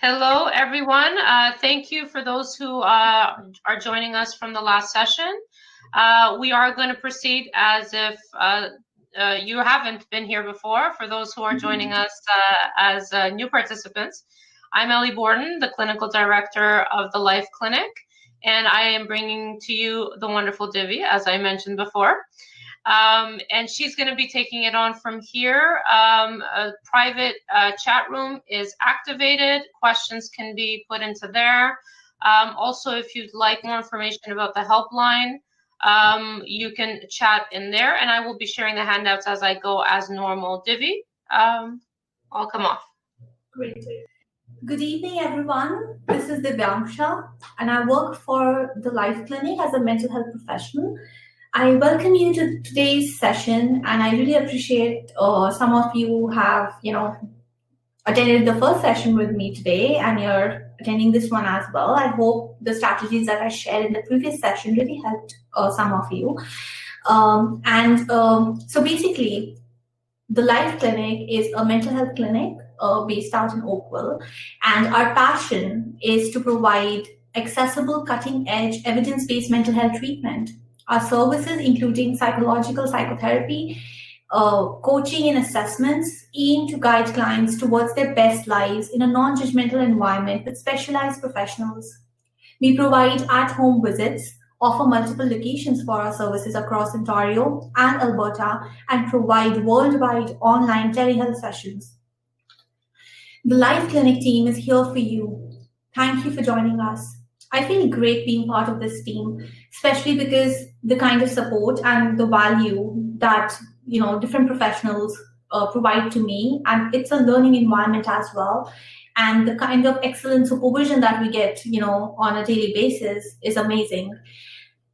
Hello, everyone. Thank you for those who are joining us from the last session. We are going to proceed as if you haven't been here before. For those who are joining us as new participants, I'm Ellie Borden, the Clinical Director of the Life Clinic, and I am bringing to you the wonderful Divi, as I mentioned before. And she's going to be taking it on from here. A private chat room is activated. Questions can be put into there. Also, if you'd like more information about the helpline, you can chat in there, and I will be sharing the handouts as I go as normal. Divi, I'll come off. Great. Good evening, everyone. This is Divyansha, and I work for the Life Clinic as a mental health professional. I welcome you to today's session, and I really appreciate some of you have, attended the first session with me today, and you're attending this one as well. I hope the strategies that I shared in the previous session really helped some of you. So basically, the Life Clinic is a mental health clinic based out in Oakville, and our passion is to provide accessible, cutting-edge, evidence-based mental health treatment. Our services, including psychological psychotherapy, coaching and assessments, aim to guide clients towards their best lives in a non-judgmental environment with specialized professionals. We provide at-home visits, offer multiple locations for our services across Ontario and Alberta, and provide worldwide online telehealth sessions. The Life Clinic team is here for you. Thank you for joining us. I feel great being part of this team, especially because the kind of support and the value that different professionals provide to me, and it's a learning environment as well. And the kind of excellent supervision that we get, on a daily basis is amazing.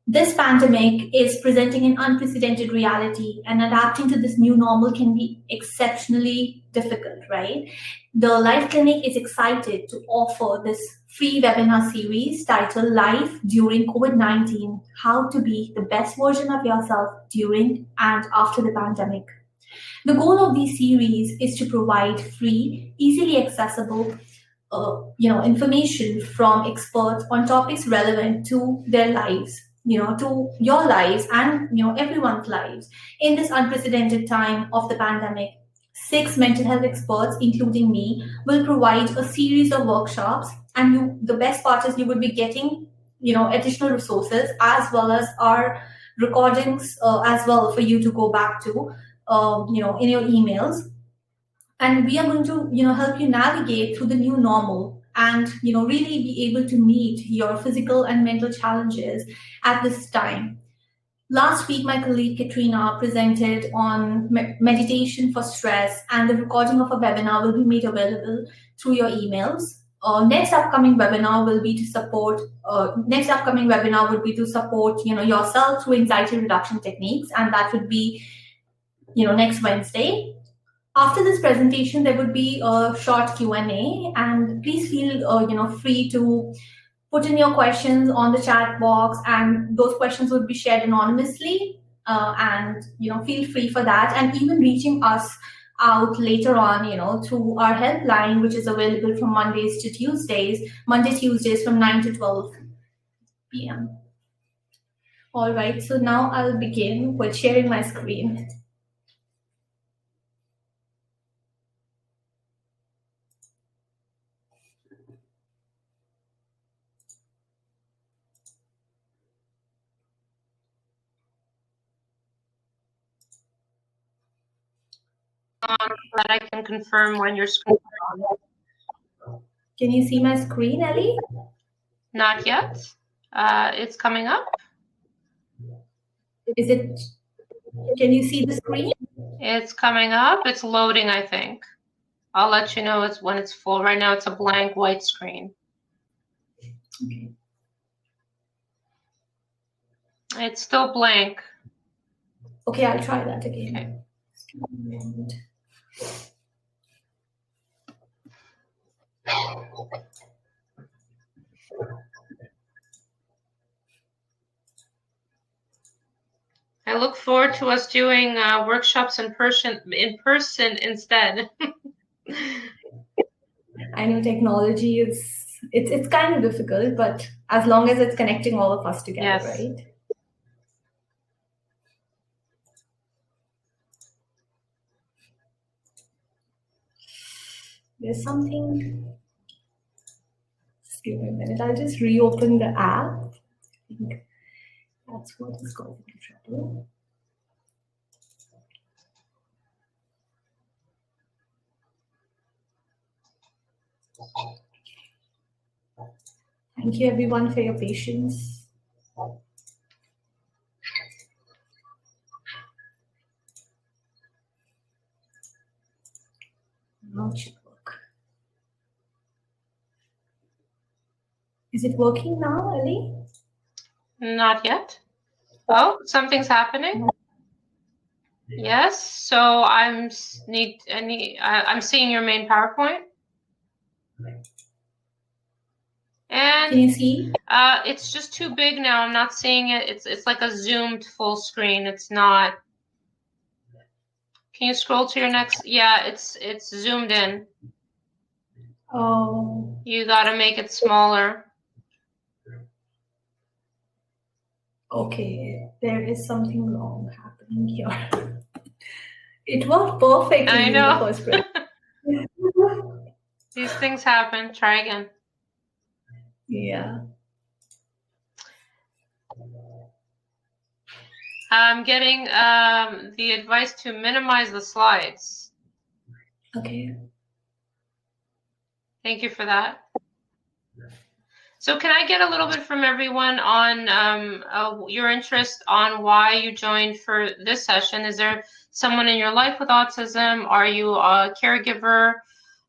This pandemic is presenting an unprecedented reality, and adapting to this new normal can be exceptionally difficult, right? The Life Clinic is excited to offer this free webinar series titled Life During COVID-19, How to Be the Best Version of Yourself During and After the Pandemic. The goal of this series is to provide free, easily accessible information from experts on topics relevant to their lives, to your lives and, everyone's lives. In this unprecedented time of the pandemic, 6 mental health experts, including me, will provide a series of workshops. And the best part is you will be getting, additional resources as well as our recordings as well for you to go back to, in your emails. And we are going to, help you navigate through the new normal and, really be able to meet your physical and mental challenges at this time. Last week, my colleague Katrina presented on meditation for stress, and the recording of a webinar will be made available through your emails. Next upcoming webinar would be to support yourself through anxiety reduction techniques, and that would be next Wednesday. After this presentation, there would be a short Q&A, and please feel free to put in your questions on the chat box, and those questions would be shared anonymously. And feel free for that, and even reaching us out later on, through our helpline, which is available from Mondays to Tuesdays. Tuesdays from 9 to 12 p.m. All right, so now I'll begin with sharing my screen. That I can confirm when your screen is on. Can you see my screen, Ellie? Not yet. It's coming up. Is it? Can you see the screen? It's coming up. It's loading, I think. I'll let you know when it's full. Right now, it's a blank white screen. Okay. It's still blank. Okay, I'll try that again. Okay. I look forward to us doing workshops in person instead. I know technology it's kind of difficult, but as long as it's connecting all of us together, Yes. right? There's something. Just give me a minute. I'll just reopen the app. I think that's what is causing trouble. Thank you everyone for your patience. Now it should work. Is it working now, Ali? Not yet. Oh, something's happening. Yes. So I'm seeing your main PowerPoint. And can you see? It's just too big now. I'm not seeing it. It's like a zoomed full screen. It's not. Can you scroll to your next? Yeah, it's zoomed in. Oh. You gotta make it smaller. Okay, there is something wrong happening here. It worked perfectly I know. in the first place. These things happen. Try again. Yeah. I'm getting the advice to minimize the slides. Okay. Thank you for that. So can I get a little bit from everyone on your interest on why you joined for this session? Is there someone in your life with autism? Are you a caregiver?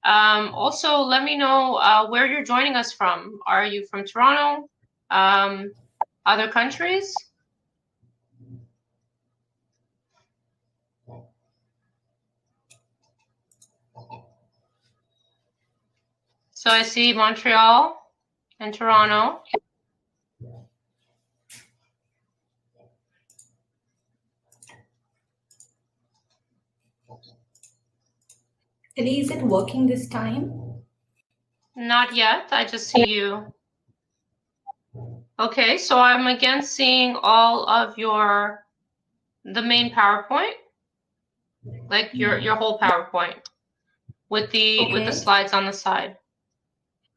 Also, let me know where you're joining us from. Are you from Toronto? Other countries? So I see Montreal and Toronto. Ali, is it working this time? Not yet. I just see you. Okay, so I'm again seeing all of the main PowerPoint, like your whole PowerPoint with the slides on the side.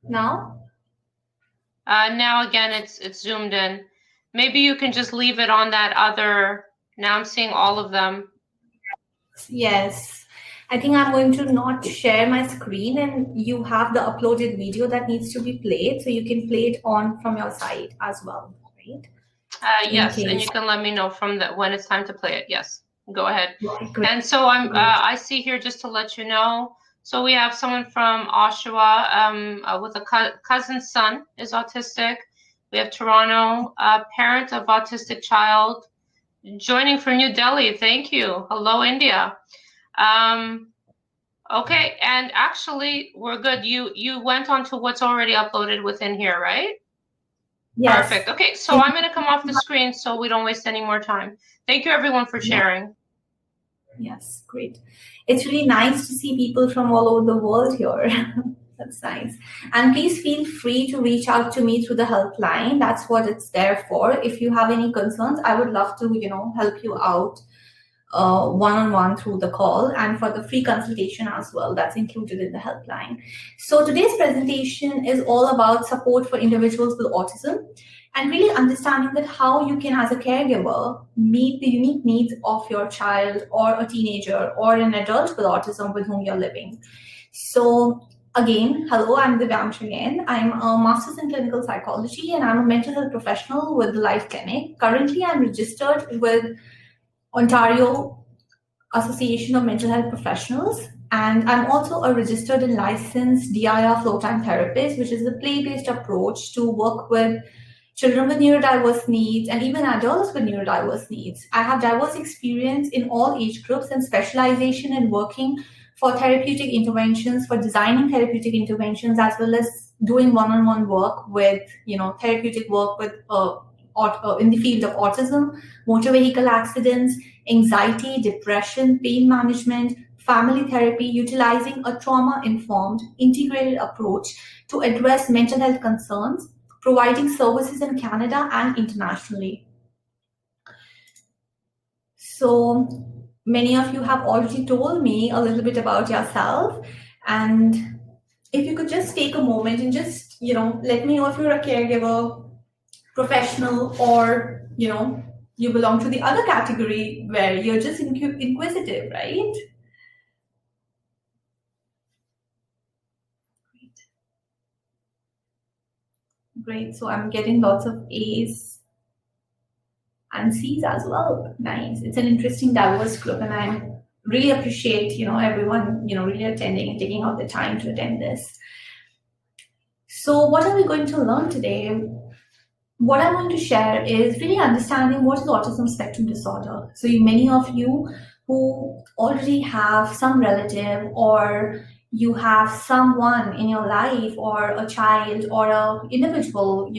Now? Now again, it's zoomed in. Maybe you can just leave it on that other. Now I'm seeing all of them. Yes. I think I'm going to not share my screen, and you have the uploaded video that needs to be played, so you can play it on from your side as well, right? Yes, and you can let me know from when it's time to play it. Yes, go ahead. Great. And so I see here, just to let you know, so we have someone from Oshawa with a cousin's son is autistic. We have Toronto, a parent of autistic child, joining from New Delhi. Thank you. Hello, India. Okay, and actually, we're good. You went on to what's already uploaded within here, right? Yes. Perfect. Okay, so I'm going to come off the screen so we don't waste any more time. Thank you, everyone, for sharing. Yes, great. It's really nice to see people from all over the world here. That's nice. And please feel free to reach out to me through the helpline. That's what it's there for. If you have any concerns, I would love to, help you out one-on-one through the call, and for the free consultation as well, that's included in the helpline. So today's presentation is all about support for individuals with autism, and really understanding that how you can, as a caregiver, meet the unique needs of your child or a teenager or an adult with autism with whom you're living. So again, hello, I'm Divyamsh again. I'm a master's in clinical psychology, and I'm a mental health professional with the Life Clinic. Currently, I'm registered with Ontario Association of Mental Health Professionals, and I'm also a registered and licensed DIR flow time therapist, which is a play-based approach to work with children with neurodiverse needs and even adults with neurodiverse needs. I have diverse experience in all age groups and specialization in working for therapeutic interventions, for designing therapeutic interventions, as well as doing one-on-one work with, therapeutic work with in the field of autism, motor vehicle accidents, anxiety, depression, pain management, family therapy, utilizing a trauma-informed, integrated approach to address mental health concerns, providing services in Canada and internationally. So many of you have already told me a little bit about yourself, and if you could just take a moment and just, let me know if you're a caregiver, professional, or, you belong to the other category where you're just inquisitive, right? Great. So I'm getting lots of A's and C's as well. Nice. It's an interesting, diverse group, and I really appreciate, everyone, really attending and taking out the time to attend this. So what are we going to learn today? What I'm going to share is really understanding what is autism spectrum disorder. So many of you who already have some relative, or you have someone in your life, or a child, or a individual,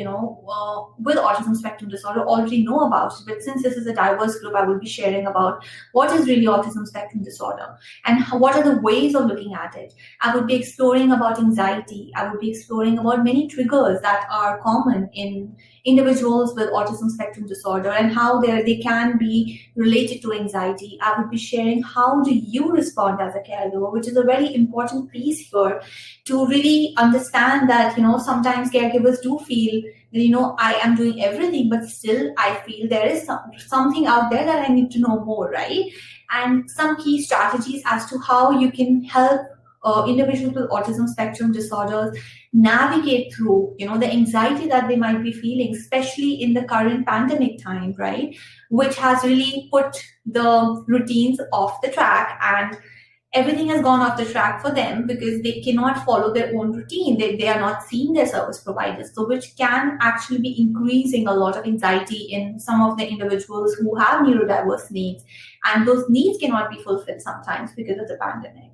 with autism spectrum disorder already know about it. But since this is a diverse group, I will be sharing about what is really autism spectrum disorder and what are the ways of looking at it. I would be exploring about anxiety. I would be exploring about many triggers that are common in individuals with autism spectrum disorder and how they can be related to anxiety. I would be sharing how do you respond as a caregiver, which is a very important piece here to really understand that, sometimes caregivers do feel that, I am doing everything, but still I feel there is something out there that I need to know more, right? And some key strategies as to how you can help individuals with autism spectrum disorders navigate through, the anxiety that they might be feeling, especially in the current pandemic time, right? Which has really put the routines off the track, and everything has gone off the track for them because they cannot follow their own routine. They are not seeing their service providers, so which can actually be increasing a lot of anxiety in some of the individuals who have neurodiverse needs, and those needs cannot be fulfilled sometimes because of the pandemic.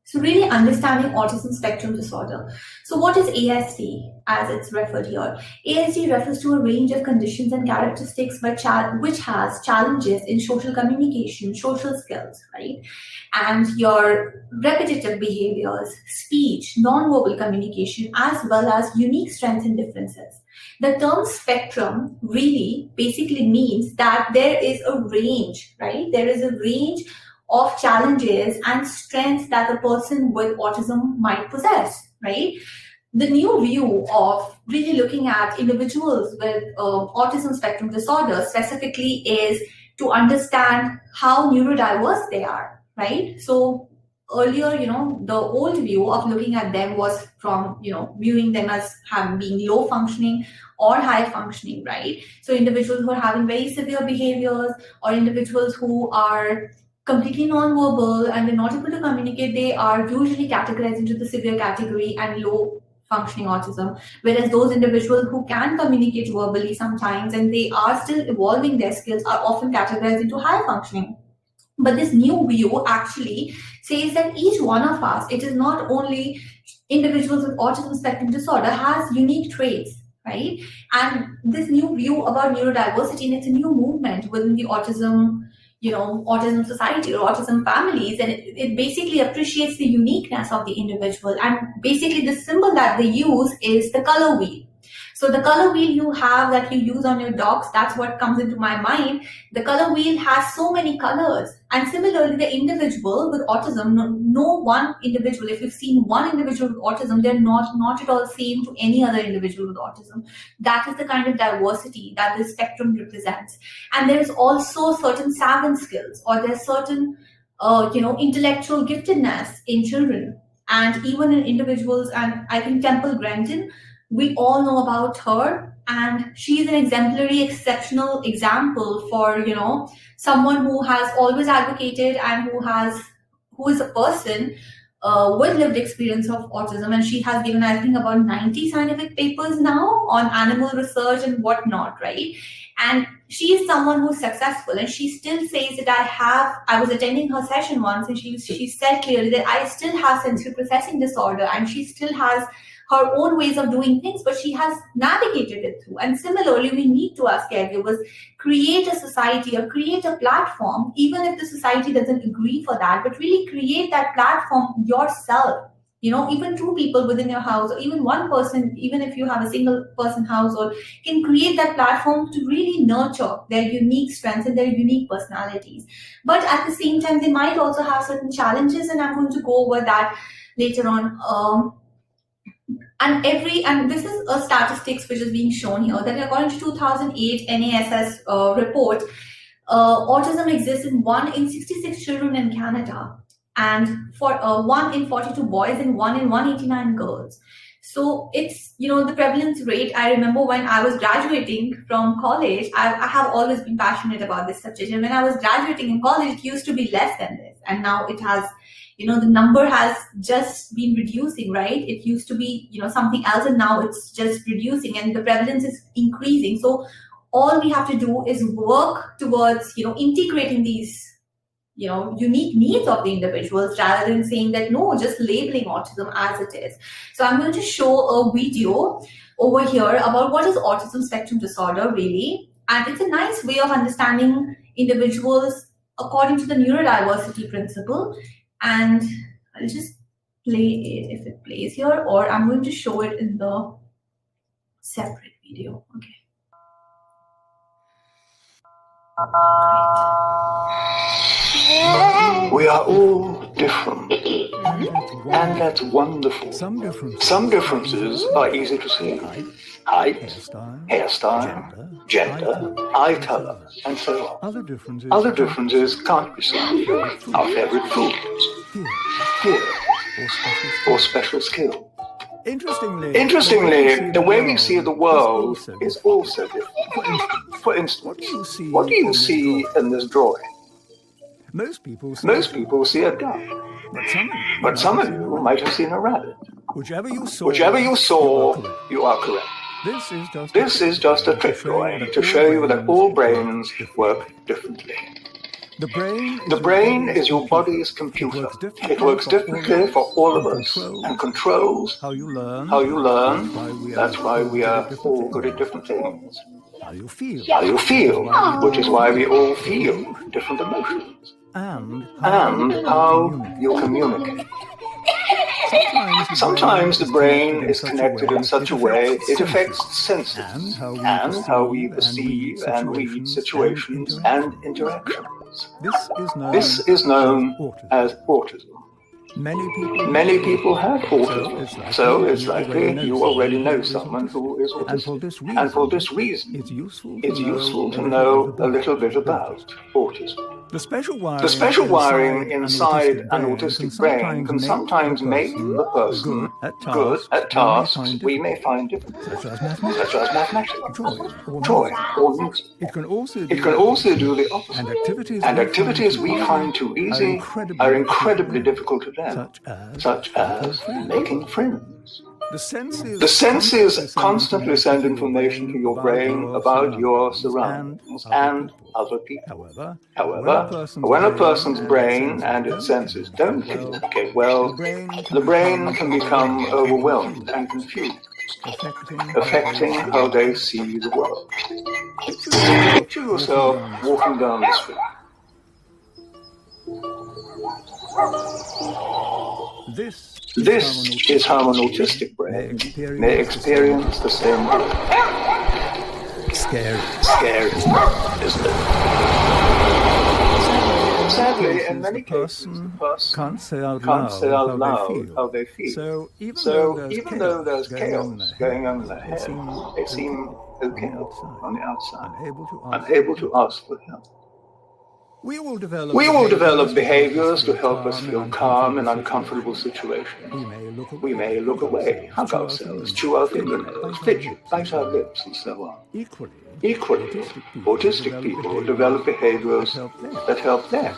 So really understanding autism spectrum disorder. So what is ASD as it's referred here? ASD refers to a range of conditions and characteristics which has challenges in social communication, social skills, right? And your repetitive behaviors, speech, non-verbal communication, as well as unique strengths and differences. The term spectrum really basically means that there is a range, right? There is a range of challenges and strengths that a person with autism might possess, right? The new view of really looking at individuals with autism spectrum disorder specifically is to understand how neurodiverse they are, right? So earlier, the old view of looking at them was from, viewing them as being low functioning or high functioning, right? So individuals who are having very severe behaviors, or individuals who are completely non-verbal and they're not able to communicate, they are usually categorized into the severe category and low functioning autism. Whereas those individuals who can communicate verbally sometimes and they are still evolving their skills are often categorized into high functioning. But this new view actually says that each one of us, it is not only individuals with autism spectrum disorder, has unique traits, right? And this new view about neurodiversity, and it's a new movement within the autism society or autism families, and it basically appreciates the uniqueness of the individual. And basically the symbol that they use is the color wheel. So the color wheel you have that you use on your dogs, that's what comes into my mind. The color wheel has so many colors. And similarly, the individual with autism, no one individual, if you've seen one individual with autism, they're not at all same to any other individual with autism. That is the kind of diversity that the spectrum represents. And there is also certain savant skills, or there's certain intellectual giftedness in children and even in individuals. And I think Temple Grandin, we all know about her, and she's an exemplary, exceptional example for, someone who has always advocated and who is a person with lived experience of autism. And she has given, I think, about 90 scientific papers now on animal research and whatnot, right? And she is someone who's successful, and she still says that I was attending her session once, and she said clearly that I still have sensory processing disorder, and she still has her own ways of doing things, but she has navigated it through. And similarly, we need to, as caregivers, create a society or create a platform, even if the society doesn't agree for that, but really create that platform yourself. Even two people within your house, or even one person, even if you have a single person household, can create that platform to really nurture their unique strengths and their unique personalities. But at the same time, they might also have certain challenges, and I'm going to go over that later on. And this is a statistics which is being shown here, that according to 2008 NASS report, autism exists in 1 in 66 children in Canada, and for 1 in 42 boys and 1 in 189 girls. So it's, the prevalence rate. I remember when I was graduating from college, I have always been passionate about this subject. And when I was graduating in college, it used to be less than this. And now it has, the number has just been reducing, right? It used to be, something else, and now it's just reducing, and the prevalence is increasing. So all we have to do is work towards, integrating these unique needs of the individuals, rather than saying that no, just labeling autism as it is. So I'm going to show a video over here about what is autism spectrum disorder really, and it's a nice way of understanding individuals according to the neurodiversity principle. And I'll just play it if it plays here, or I'm going to show it in the separate video. Okay. We are all different, and that's wonderful. Some differences are easy to see. Height, hairstyle, gender, eye color, and so on. Other differences can't be seen. Our favorite foods, fear, or special skill. Interestingly, the way we see the world is also different. For instance, what do you see in this drawing? Most people see a duck, but some of you might have seen a rabbit. Whichever you saw, you are correct. This is just a trick drawing to show you that all brains work differently. The brain is your body's computer. It works differently for all of us and controls how you learn. That's why we are all good at different things. How you feel, which is why we all feel different emotions. And how you communicate. Sometimes the brain is connected in such a way it affects senses and how we perceive and read situations and interactions. This is known as autism. Many people have autism, so it's likely you already know someone who is autistic. And for this reason, it's useful to know a little bit about autism. The special wiring inside an autistic brain can sometimes make the person good at tasks we may find difficult, such as mathematics, drawing, or music. It can also do the opposite, and activities we find too easy are incredibly difficult to them, such as making friends. The senses constantly send information to your brain about your surroundings and other people. However, when a person's brain and its senses don't communicate well, the brain can become overwhelmed and confused, affecting how they see the world. Picture yourself walking down the street. This is how an autistic brain may experience the same world. Scary, isn't it? Sadly, in many cases, the person can't say out loud how they feel. So even though there's chaos going on in their head, they seem okay on the outside, unable to ask for help. We will develop behaviors to help us feel calm in uncomfortable situations. We may look away, hug ourselves, chew our fingernails, fidget, bite our lips, and so on. Equally, autistic people develop behaviors that help them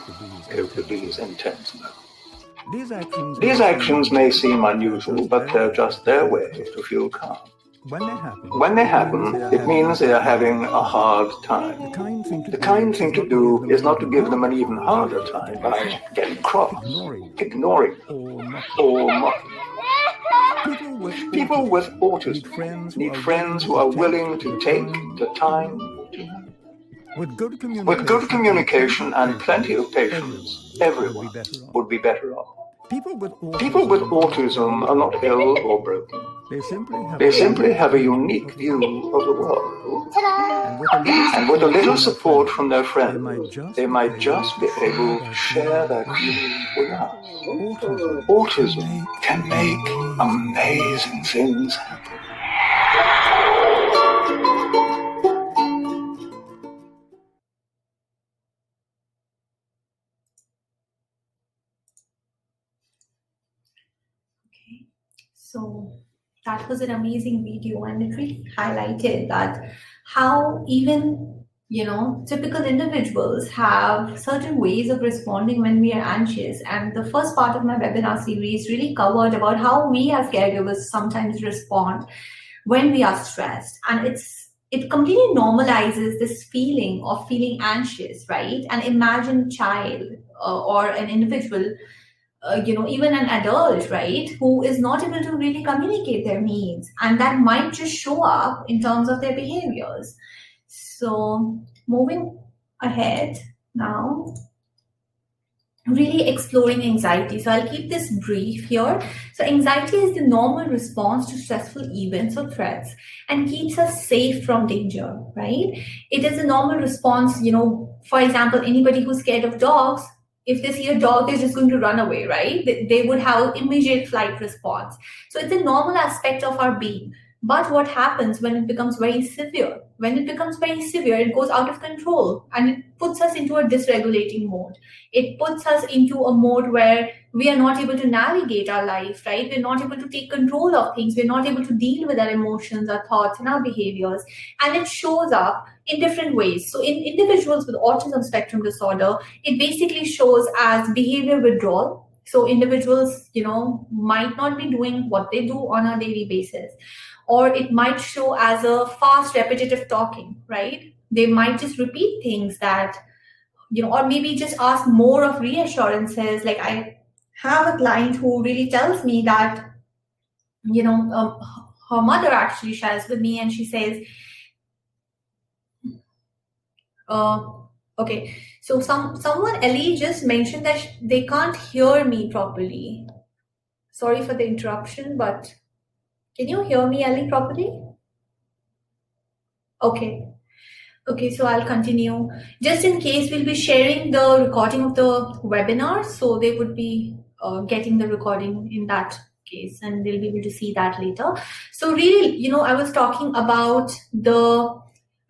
cope with these intense moments. These actions may seem unusual, but they're just their way to feel calm. When they happen, it means they are having a hard time. The kind thing to do is not to give them an even harder time by getting cross, ignoring, or mocking. People with autism need friends who are willing to take the time to help. With good communication and plenty of patience, everyone would be better off. People with autism are not ill or broken. They simply have a unique view of the world. And with a little support from their friends, they might just be able to share that view with us. Autism can make amazing things happen. So that was an amazing video, and it really highlighted that how even, typical individuals have certain ways of responding when we are anxious. And the first part of my webinar series really covered about how we as caregivers sometimes respond when we are stressed. And it completely normalizes this feeling of feeling anxious, right? And imagine a child or an individual, even an adult, right, who is not able to really communicate their needs, and that might just show up in terms of their behaviors. So moving ahead now, really exploring anxiety. So I'll keep this brief here. So anxiety is the normal response to stressful events or threats and keeps us safe from danger, right? It is a normal response, for example, anybody who's scared of dogs, if they see a dog, they're just going to run away, right? They would have immediate flight response. So it's a normal aspect of our being. But what happens when it becomes very severe? When it becomes very severe, it goes out of control and it puts us into a dysregulating mode. It puts us into a mode where we are not able to navigate our life, right? We're not able to take control of things. We're not able to deal with our emotions, our thoughts, and our behaviors. And it shows up in different ways. So in individuals with autism spectrum disorder, it basically shows as behavior withdrawal. So individuals, might not be doing what they do on a daily basis. Or it might show as a fast, repetitive talking, right? They might just repeat things that, or maybe just ask more of reassurances. Like I have a client who really tells me that, her mother actually shares with me and she says, okay, so someone, Ellie, just mentioned that they can't hear me properly. Sorry for the interruption, but can you hear me, Ellie, properly? Okay, so I'll continue. Just in case, we'll be sharing the recording of the webinar, so they would be getting the recording in that case, and they'll be able to see that later. So really, I was talking about the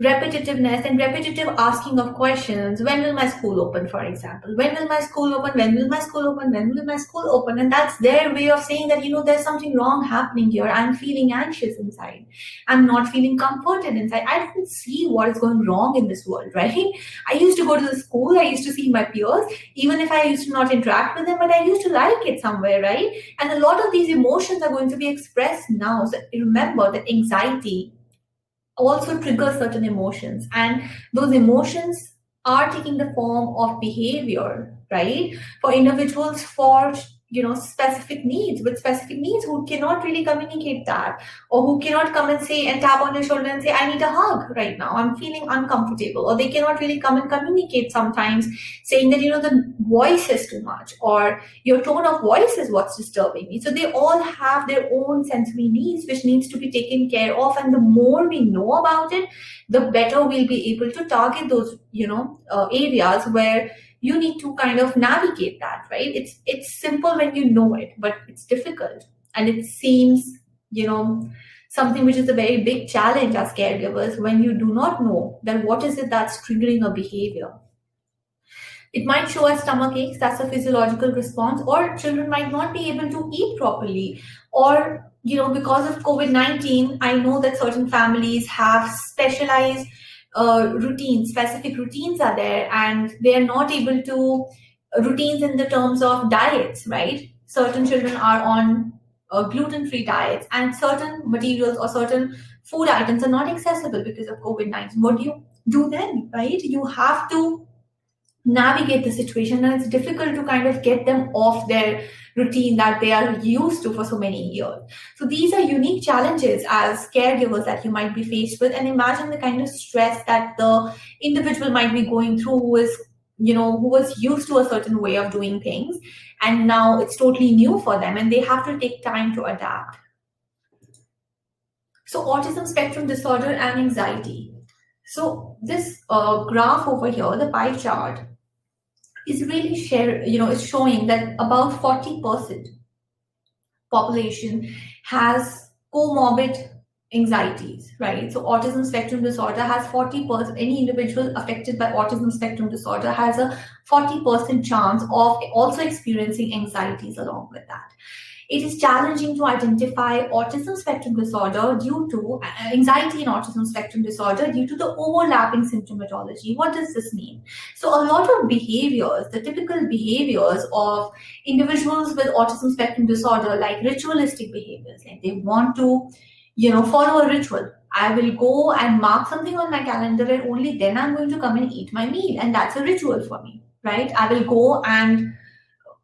repetitiveness and repetitive asking of questions. When will my school open, for example? When will my school open? When will my school open? When will my school open? And that's their way of saying that, there's something wrong happening here. I'm feeling anxious inside. I'm not feeling comforted inside. I don't see what is going wrong in this world, right? I used to go to the school. I used to see my peers, even if I used to not interact with them, but I used to like it somewhere, right? And a lot of these emotions are going to be expressed now. So remember that anxiety also triggers certain emotions, and those emotions are taking the form of behavior, right? For individuals for specific needs, who cannot really communicate that, or who cannot come and say and tap on your shoulder and say, I need a hug right now, I'm feeling uncomfortable. Or they cannot really come and communicate sometimes, saying that the voice is too much, or your tone of voice is what's disturbing me. So they all have their own sensory needs which needs to be taken care of, and the more we know about it, the better we'll be able to target those areas where you need to kind of navigate that, right? It's simple when you know it, but it's difficult. And it seems, something which is a very big challenge as caregivers when you do not know that what is it that's triggering a behavior. It might show as stomach aches, that's a physiological response, or children might not be able to eat properly, or, because of COVID-19, I know that certain families have specialized routines, specific routines are there, and they are not able to routines in the terms of diets, right? Certain children are on gluten-free diets, and certain materials or certain food items are not accessible because of COVID-19. What do you do then, right? You have to navigate the situation, and it's difficult to kind of get them off their routine that they are used to for so many years. So these are unique challenges as caregivers that you might be faced with, and imagine the kind of stress that the individual might be going through who was used to a certain way of doing things, and now it's totally new for them and they have to take time to adapt. So autism spectrum disorder and anxiety. So this graph over here, the pie chart, is really is showing that about 40% population has comorbid anxieties, right? So autism spectrum disorder has 40%, any individual affected by autism spectrum disorder has a 40% chance of also experiencing anxieties along with that. It is challenging to identify autism spectrum disorder due to anxiety and autism spectrum disorder due to the overlapping symptomatology. What does this mean? So a lot of behaviors, the typical behaviors of individuals with autism spectrum disorder, like ritualistic behaviors, like they want to, follow a ritual. I will go and mark something on my calendar and only then I'm going to come and eat my meal. And that's a ritual for me, right? I will go and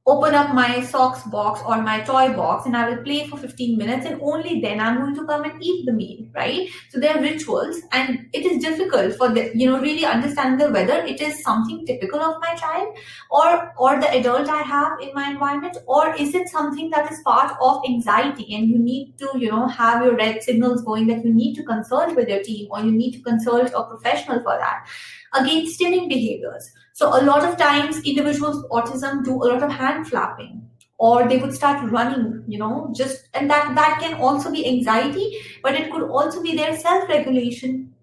open up my socks box or my toy box and I will play for 15 minutes and only then I'm going to come and eat the meal, right? So there are rituals, and it is difficult for the, really understanding whether it is something typical of my child or the adult I have in my environment, or is it something that is part of anxiety and you need to, have your red signals going that you need to consult with your team or you need to consult a professional for that. Again, stimming behaviors. So a lot of times individuals with autism do a lot of hand flapping, or they would start running, and that can also be anxiety, but it could also be their self-regulation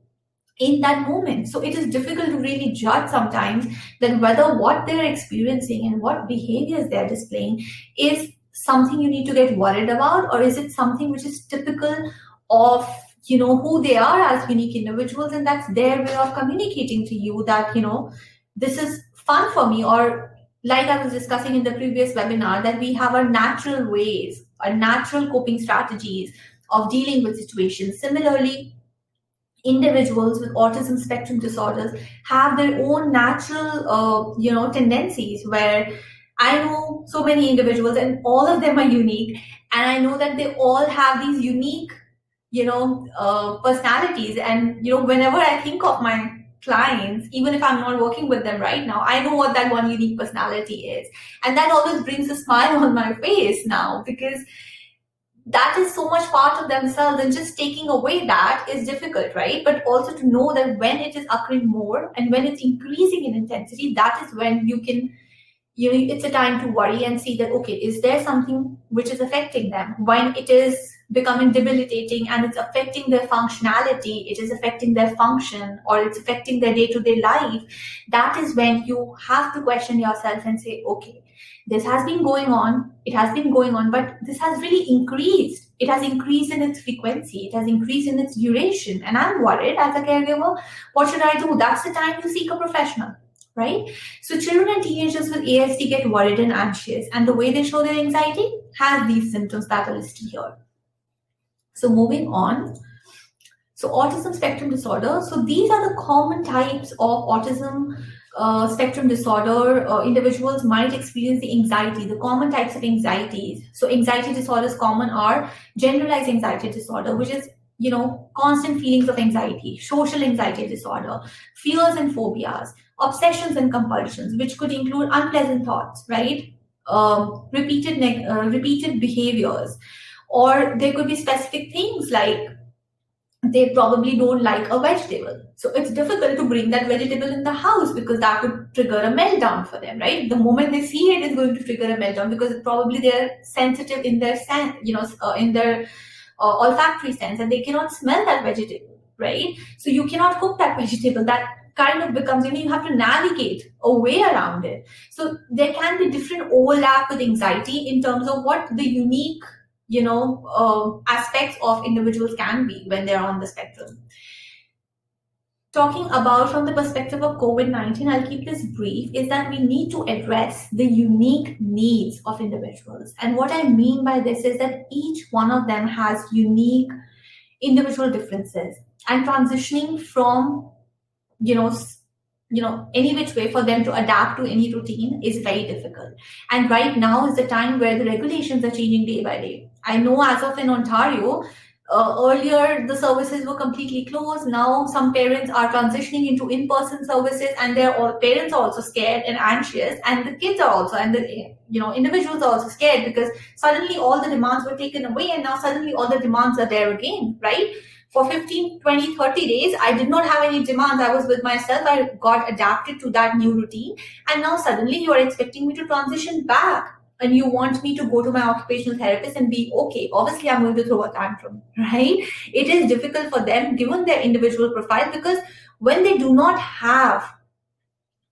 in that moment. So it is difficult to really judge sometimes that whether what they're experiencing and what behaviors they're displaying is something you need to get worried about, or is it something which is typical of who they are as unique individuals, and that's their way of communicating to you that this is fun for me, or like I was discussing in the previous webinar, that we have our natural ways, our natural coping strategies of dealing with situations. Similarly, individuals with autism spectrum disorders have their own natural tendencies, where I know so many individuals and all of them are unique, and I know that they all have these unique personalities, and whenever I think of my clients, even if I'm not working with them right now, I know what that one unique personality is, and that always brings a smile on my face now, because that is so much part of themselves, and just taking away that is difficult, right? But also to know that when it is occurring more and when it's increasing in intensity, that is when you can it's a time to worry and see that, okay, is there something which is affecting them? When it is becoming debilitating and it's affecting their functionality, it is affecting their function, or it's affecting their day-to-day life, that is when you have to question yourself and say, okay, this has been going on, but this has really increased. It has increased in its frequency, it has increased in its duration, and I'm worried as a caregiver. What should I do? That's the time you seek a professional. Right? So children and teenagers with ASD get worried and anxious, and the way they show their anxiety has these symptoms that are listed here. So moving on. So autism spectrum disorder. So these are the common types of autism spectrum disorder. Individuals might experience the anxiety, the common types of anxieties. So anxiety disorders common are generalized anxiety disorder, which is constant feelings of anxiety, social anxiety disorder, fears and phobias, obsessions and compulsions, which could include unpleasant thoughts, right? Repeated behaviors, or there could be specific things like they probably don't like a vegetable. So it's difficult to bring that vegetable in the house because that could trigger a meltdown for them, right? The moment they see it is going to trigger a meltdown because probably they're sensitive in their in their olfactory sense, and they cannot smell that vegetable, right? So you cannot cook that vegetable. That kind of becomes, you have to navigate a way around it. So there can be different overlap with anxiety in terms of what the unique, aspects of individuals can be when they're on the spectrum. Talking about from the perspective of COVID-19, I'll keep this brief, is that we need to address the unique needs of individuals. And what I mean by this is that each one of them has unique individual differences, and transitioning from, any which way for them to adapt to any routine is very difficult. And right now is the time where the regulations are changing day by day. I know as of in Ontario, earlier the services were completely closed. Now some parents are transitioning into in-person services, and parents are also scared and anxious, and the kids are also, and the individuals are also scared because suddenly all the demands were taken away, and now suddenly all the demands are there again, right? For 15, 20, 30 days, I did not have any demands. I was with myself. I got adapted to that new routine. And now suddenly you are expecting me to transition back. And you want me to go to my occupational therapist and be okay. Obviously, I'm going to throw a tantrum, right? It is difficult for them given their individual profile, because when they do not have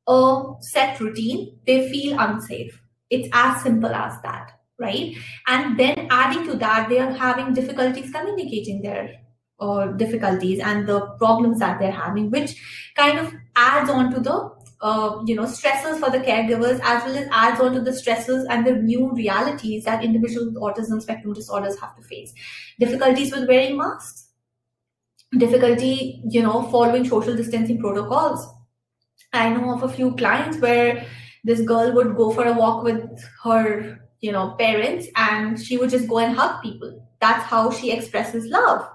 a set routine, they feel unsafe. It's as simple as that, right? And then adding to that, they are having difficulties communicating their difficulties and the problems that they're having, which kind of adds on to the stresses for the caregivers, as well as adds on to the stresses and the new realities that individuals with autism spectrum disorders have to face. Difficulties with wearing masks, difficulty, following social distancing protocols. I know of a few clients where this girl would go for a walk with her, parents, and she would just go and hug people. That's how she expresses love,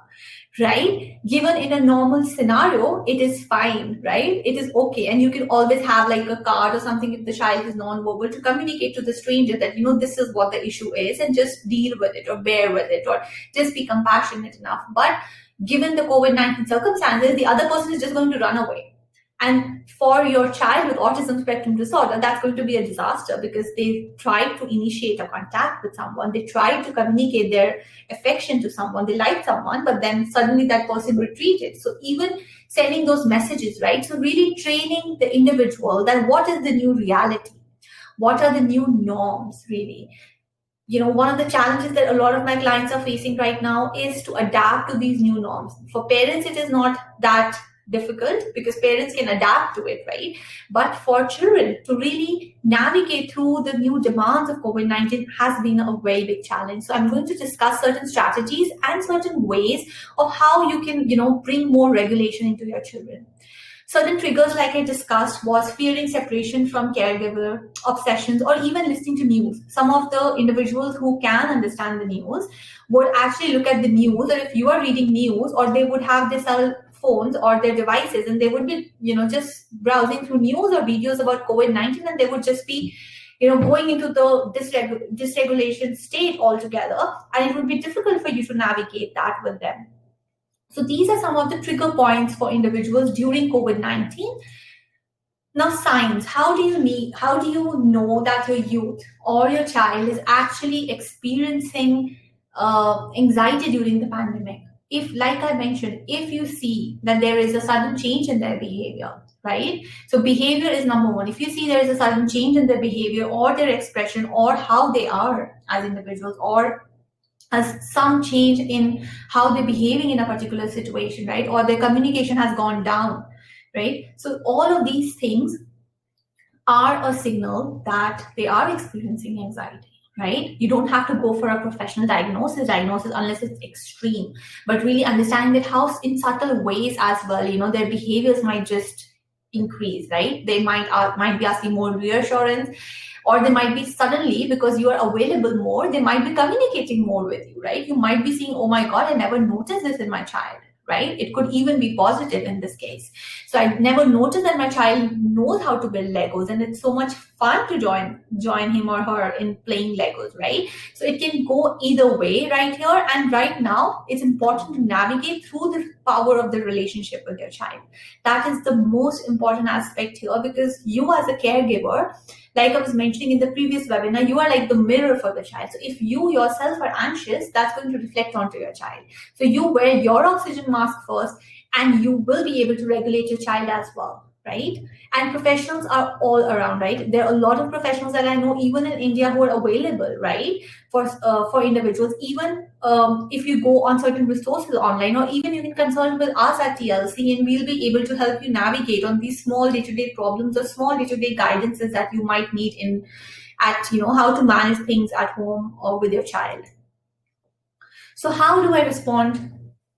right? Given in a normal scenario, it is fine, right? It is okay. And you can always have like a card or something if the child is non-verbal to communicate to the stranger that, this is what the issue is, and just deal with it or bear with it or just be compassionate enough. But given the COVID-19 circumstances, the other person is just going to run away. And for your child with autism spectrum disorder, that's going to be a disaster, because they tried to initiate a contact with someone. They tried to communicate their affection to someone. They liked someone, but then suddenly that person retreated. So even sending those messages, right? So really training the individual that what is the new reality? What are the new norms, really? One of the challenges that a lot of my clients are facing right now is to adapt to these new norms. For parents, it is not that difficult because parents can adapt to it, right? But for children to really navigate through the new demands of COVID-19 has been a very big challenge. So I'm going to discuss certain strategies and certain ways of how you can, bring more regulation into your children. Certain triggers, like I discussed, was fearing separation from caregiver, obsessions, or even listening to news. Some of the individuals who can understand the news would actually look at the news, or if you are reading news, or they would have their cell phones or their devices, and they would be, just browsing through news or videos about COVID-19, and they would just be, going into the dysregulation state altogether, and it would be difficult for you to navigate that with them. So these are some of the trigger points for individuals during COVID-19. Now, signs. How do you know that your youth or your child is actually experiencing anxiety during the pandemic? If, like I mentioned, if you see that there is a sudden change in their behavior, right? So behavior is number one. If you see there is a sudden change in their behavior or their expression or how they are as individuals, or as some change in how they're behaving in a particular situation, right? Or their communication has gone down, right? So all of these things are a signal that they are experiencing anxiety. Right? You don't have to go for a professional diagnosis unless it's extreme, but really understanding that how in subtle ways as well, their behaviors might just increase, right? They might be asking more reassurance, or they might be suddenly, because you are available more, they might be communicating more with you, right? You might be saying, oh my God, I never noticed this in my child, right? It could even be positive in this case. So I never noticed that my child knows how to build Legos, and it's so much fun to join him or her in playing Legos, right? So it can go either way right here. And right now, it's important to navigate through the power of the relationship with your child. That is the most important aspect here, because you as a caregiver, like I was mentioning in the previous webinar, you are like the mirror for the child. So if you yourself are anxious, that's going to reflect onto your child. So you wear your oxygen mask first, and you will be able to regulate your child as well, right? And professionals are all around, right? There are a lot of professionals that I know, even in India, who are available, right, for individuals. Even if you go on certain resources online, or even you can consult with us at TLC, and we'll be able to help you navigate on these small day-to-day problems or small day-to-day guidances that you might need at how to manage things at home or with your child. So how do I respond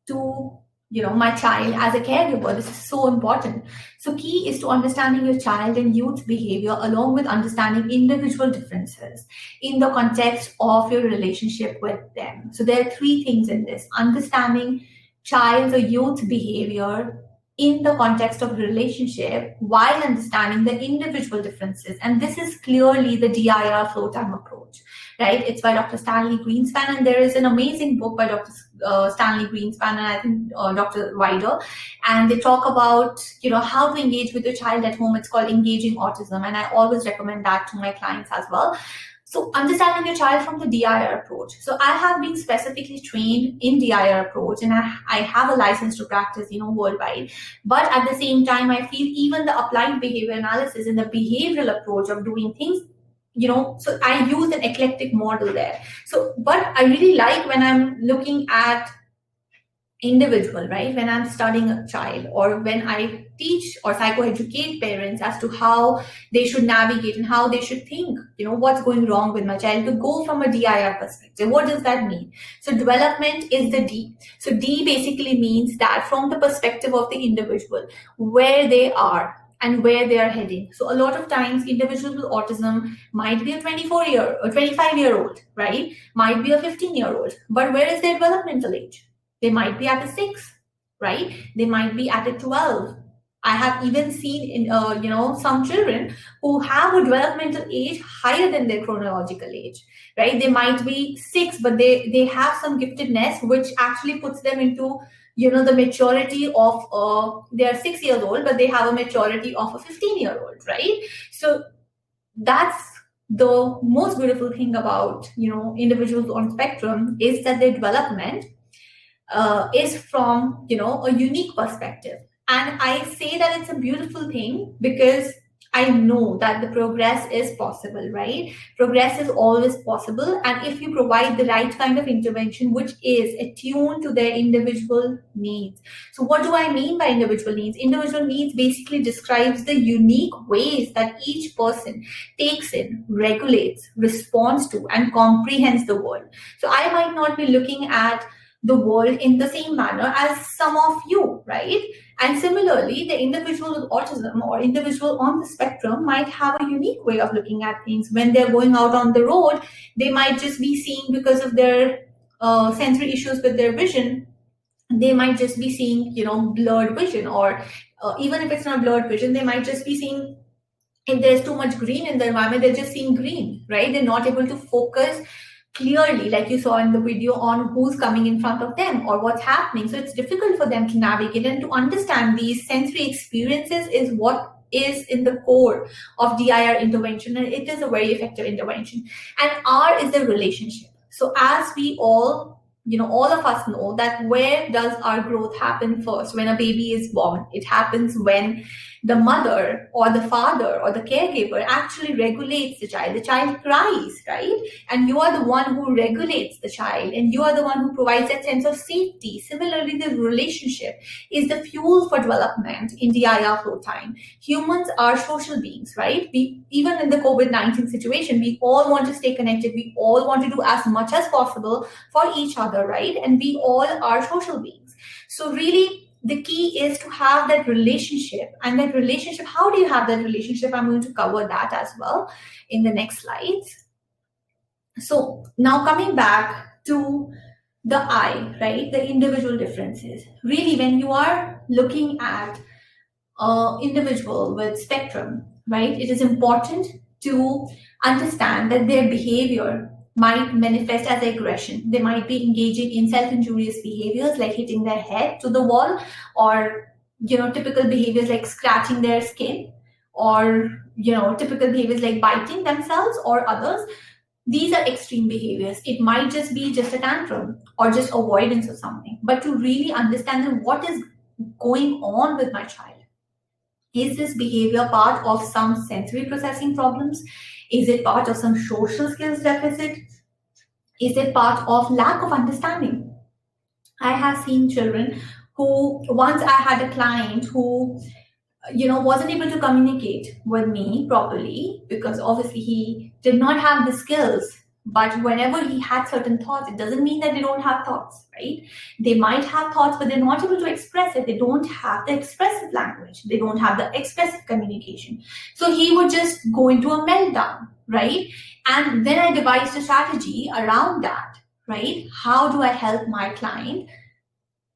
to my child as a caregiver. This is so important. So key is to understanding your child and youth behavior along with understanding individual differences in the context of your relationship with them. So there are three things in this: understanding child or youth behavior in the context of relationship while understanding the individual differences. And this is clearly the DIR flow time approach, right? It's by Dr. Stanley Greenspan, and there is an amazing book by Dr. Stanley Greenspan and I think Dr. Wider, and they talk about how to engage with your child at home. It's called Engaging Autism, and I always recommend that to my clients as well. So understanding your child from the DIR approach. So I have been specifically trained in DIR approach, and I have a license to practice, worldwide. But at the same time, I feel even the applied behavior analysis and the behavioral approach of doing things, so I use an eclectic model there. So, but I really like when I'm looking at individual, right? When I'm studying a child, or when I teach or psychoeducate parents as to how they should navigate and how they should think, what's going wrong with my child, to go from a DIR perspective. What does that mean? So development is the D. So D basically means that from the perspective of the individual, where they are and where they are heading. So a lot of times individuals with autism might be a 24-year or 25-year-old, right? Might be a 15-year-old, but where is their developmental age? They might be at a 6, right? They might be at a 12. I have even seen in some children who have a developmental age higher than their chronological age, right? They might be 6, but they have some giftedness which actually puts them into the maturity of they are 6 years old, but they have a maturity of a 15-year-old, right? So that's the most beautiful thing about individuals on spectrum, is that their development is from a unique perspective. And I say that it's a beautiful thing because I know that the progress is possible, right? Progress is always possible. And if you provide the right kind of intervention, which is attuned to their individual needs. So what do I mean by individual needs? Individual needs basically describes the unique ways that each person takes in, regulates, responds to, and comprehends the world. So I might not be looking at the world in the same manner as some of you, right? And similarly, the individual with autism or individual on the spectrum might have a unique way of looking at things. When they're going out on the road, they might just be seeing, because of their sensory issues with their vision, they might just be seeing, blurred vision, or even if it's not blurred vision, they might just be seeing, if there's too much green in the environment, they're just seeing green, right? They're not able to focus clearly, like you saw in the video, on who's coming in front of them or what's happening. So it's difficult for them to navigate and to understand these sensory experiences is what is in the core of DIR intervention, and it is a very effective intervention. And R is the relationship. So as we all of us know, that where does our growth happen first? When a baby is born, it happens when the mother or the father or the caregiver actually regulates the child. The child cries, right? And you are the one who regulates the child, and you are the one who provides that sense of safety. Similarly, the relationship is the fuel for development in the DIR flow time. Humans are social beings, right? Even in the COVID-19 situation, we all want to stay connected. We all want to do as much as possible for each other, right? And we all are social beings. So really, the key is to have that relationship. And that relationship, how do you have that relationship? I'm going to cover that as well in the next slides. So now coming back to the I, right? The individual differences. Really, when you are looking at an individual with spectrum, right, it is important to understand that their behavior might manifest as aggression. They might be engaging in self-injurious behaviors like hitting their head to the wall, or typical behaviors like scratching their skin, or typical behaviors like biting themselves or others. These are extreme behaviors. It might just be just a tantrum or just avoidance of something. But to really understand what is going on with my child. Is this behavior part of some sensory processing problems? Is it part of some social skills deficit? Is it part of lack of understanding? I have seen children who, once I had a client who, wasn't able to communicate with me properly because obviously he did not have the skills But whenever he had certain thoughts, it doesn't mean that they don't have thoughts, right? They might have thoughts, but they're not able to express it. They don't have the expressive language. They don't have the expressive communication. So he would just go into a meltdown, right? And then I devised a strategy around that, right? How do I help my client,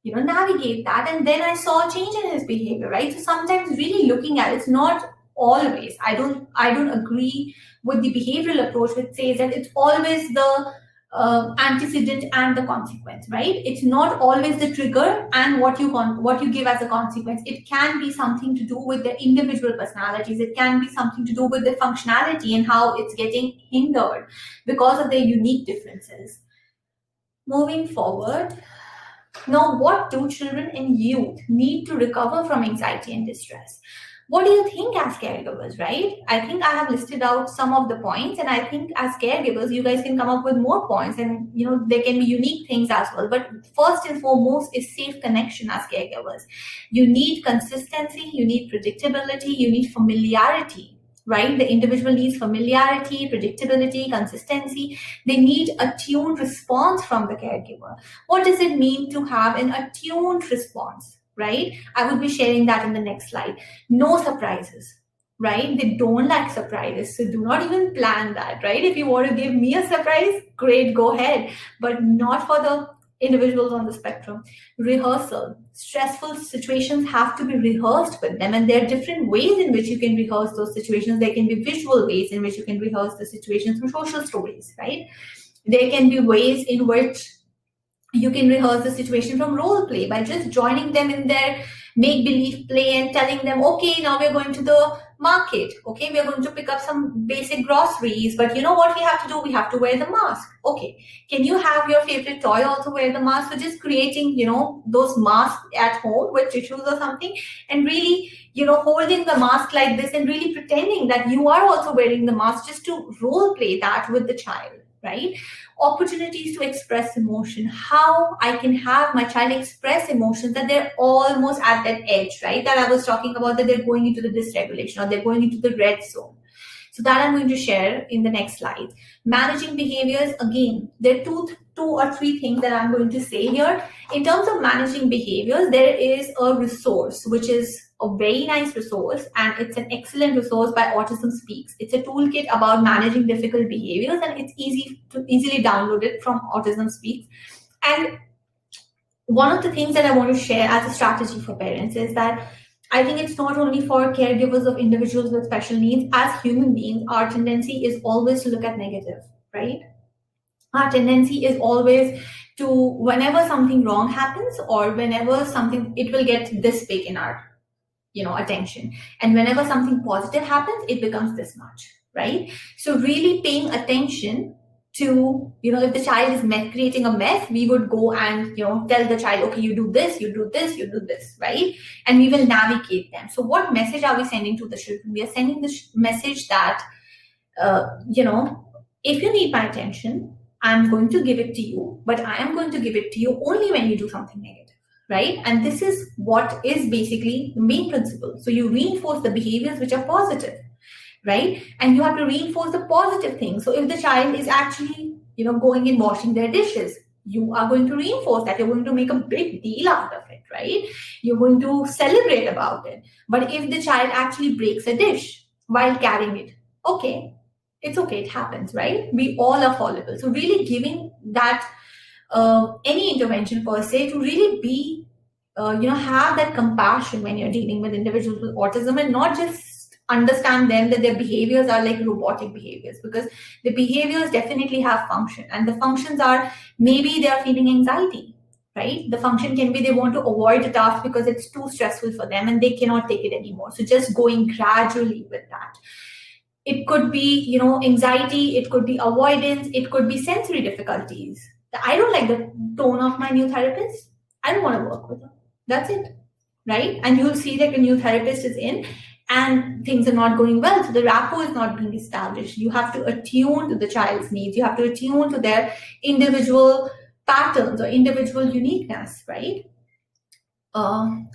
navigate that? And then I saw a change in his behavior, right? So sometimes really looking at it's not always, I don't agree with the behavioral approach which says that it's always the antecedent and the consequence, right? It's not always the trigger and what you give as a consequence. It can be something to do with their individual personalities. It can be something to do with their functionality and how it's getting hindered because of their unique differences. Moving forward, now, what do children and youth need to recover from anxiety and distress? What do you think as caregivers, right? I think I have listed out some of the points, and I think as caregivers, you guys can come up with more points, and there can be unique things as well. But first and foremost is safe connection as caregivers. You need consistency, you need predictability, you need familiarity. Right? The individual needs familiarity, predictability, consistency. They need a tuned response from the caregiver. What does it mean to have an attuned response, right? I would be sharing that in the next slide. No surprises, right? They don't like surprises, so do not even plan that, right? If you want to give me a surprise, great, go ahead, but not for the individuals on the spectrum. Rehearsal. Stressful situations have to be rehearsed with them, and there are different ways in which you can rehearse those situations. There can be visual ways in which you can rehearse the situations through social stories, right? There can be ways in which you can rehearse the situation from role play by just joining them in their make-believe play and telling them, okay, now we're going to the market. Okay, we're going to pick up some basic groceries, but you know what we have to do? We have to wear the mask. Okay, can you have your favorite toy also wear the mask? So just creating, those masks at home with tissues or something, and really, holding the mask like this and really pretending that you are also wearing the mask, just to role play that with the child, right? Opportunities to express emotion, how I can have my child express emotions that they're almost at that edge, right? That I was talking about, that they're going into the dysregulation or they're going into the red zone. So that I'm going to share in the next slide. Managing behaviors, again, there are two or three things that I'm going to say here. In terms of managing behaviors, there is a resource, which is a very nice resource, and it's an excellent resource by Autism Speaks. It's a toolkit about managing difficult behaviors, and it's easily download it from Autism Speaks. And one of the things that I want to share as a strategy for parents is that I think it's not only for caregivers of individuals with special needs. As human beings, our tendency is always to look at negative, right? Our tendency is always to, whenever something wrong happens or whenever something, it will get this big in our, attention. And whenever something positive happens, it becomes this much, right? So really paying attention to, if the child is creating a mess, we would go and, tell the child, okay, you do this, you do this, you do this, right? And we will navigate them. So what message are we sending to the children? We are sending the message that, if you need my attention, I'm going to give it to you, but I am going to give it to you only when you do something negative, right? And this is what is basically the main principle. So you reinforce the behaviors which are positive, right? And you have to reinforce the positive things. So if the child is actually, going and washing their dishes, you are going to reinforce that. You're going to make a big deal out of it, right? You're going to celebrate about it. But if the child actually breaks a dish while carrying it, okay, it's okay, it happens, right? We all are fallible. So really giving that any intervention per se to really be, have that compassion when you're dealing with individuals with autism, and not just understand them that their behaviors are like robotic behaviors, because the behaviors definitely have function, and the functions are, maybe they are feeling anxiety, right? The function can be they want to avoid a task because it's too stressful for them and they cannot take it anymore. So just going gradually with that. It could be, anxiety, it could be avoidance, it could be sensory difficulties. I don't like the tone of my new therapist. I don't want to work with her. That's it, right? And you'll see that a new therapist is in and things are not going well. So the rapport is not being established. You have to attune to the child's needs. You have to attune to their individual patterns or individual uniqueness, right?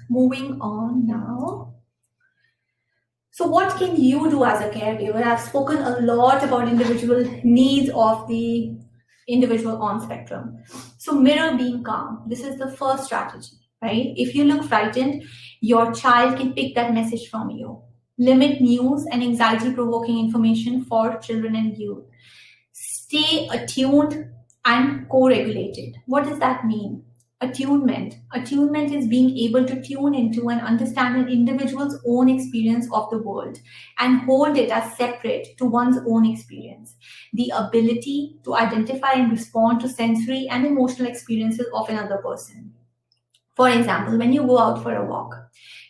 Moving on now. So what can you do as a caregiver? I've spoken a lot about individual needs of the individual on spectrum. So mirror being calm. This is the first strategy, right? If you look frightened, your child can pick that message from you. Limit news and anxiety-provoking information for children and youth. Stay attuned and co-regulated. What does that mean? Attunement. Attunement is being able to tune into and understand an individual's own experience of the world and hold it as separate to one's own experience. The ability to identify and respond to sensory and emotional experiences of another person. For example, when you go out for a walk,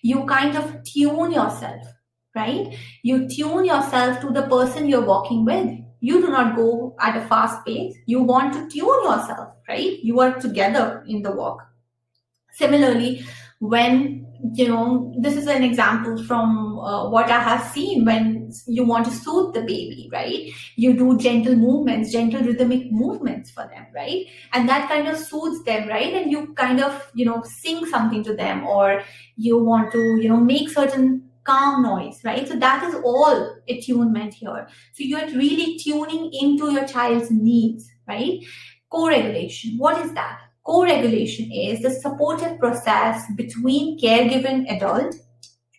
you kind of tune yourself, right? You tune yourself to the person you're walking with. You do not go at a fast pace. You want to tune yourself, right? You are together in the walk. Similarly, when, this is an example from what I have seen when you want to soothe the baby, right? You do gentle movements, gentle rhythmic movements for them, right? And that kind of soothes them, right? And you kind of, sing something to them, or you want to, make certain calm noise, right? So that is all attunement here. So you're really tuning into your child's needs, right? Co-regulation. What is that? Co-regulation is the supportive process between caregiving adult,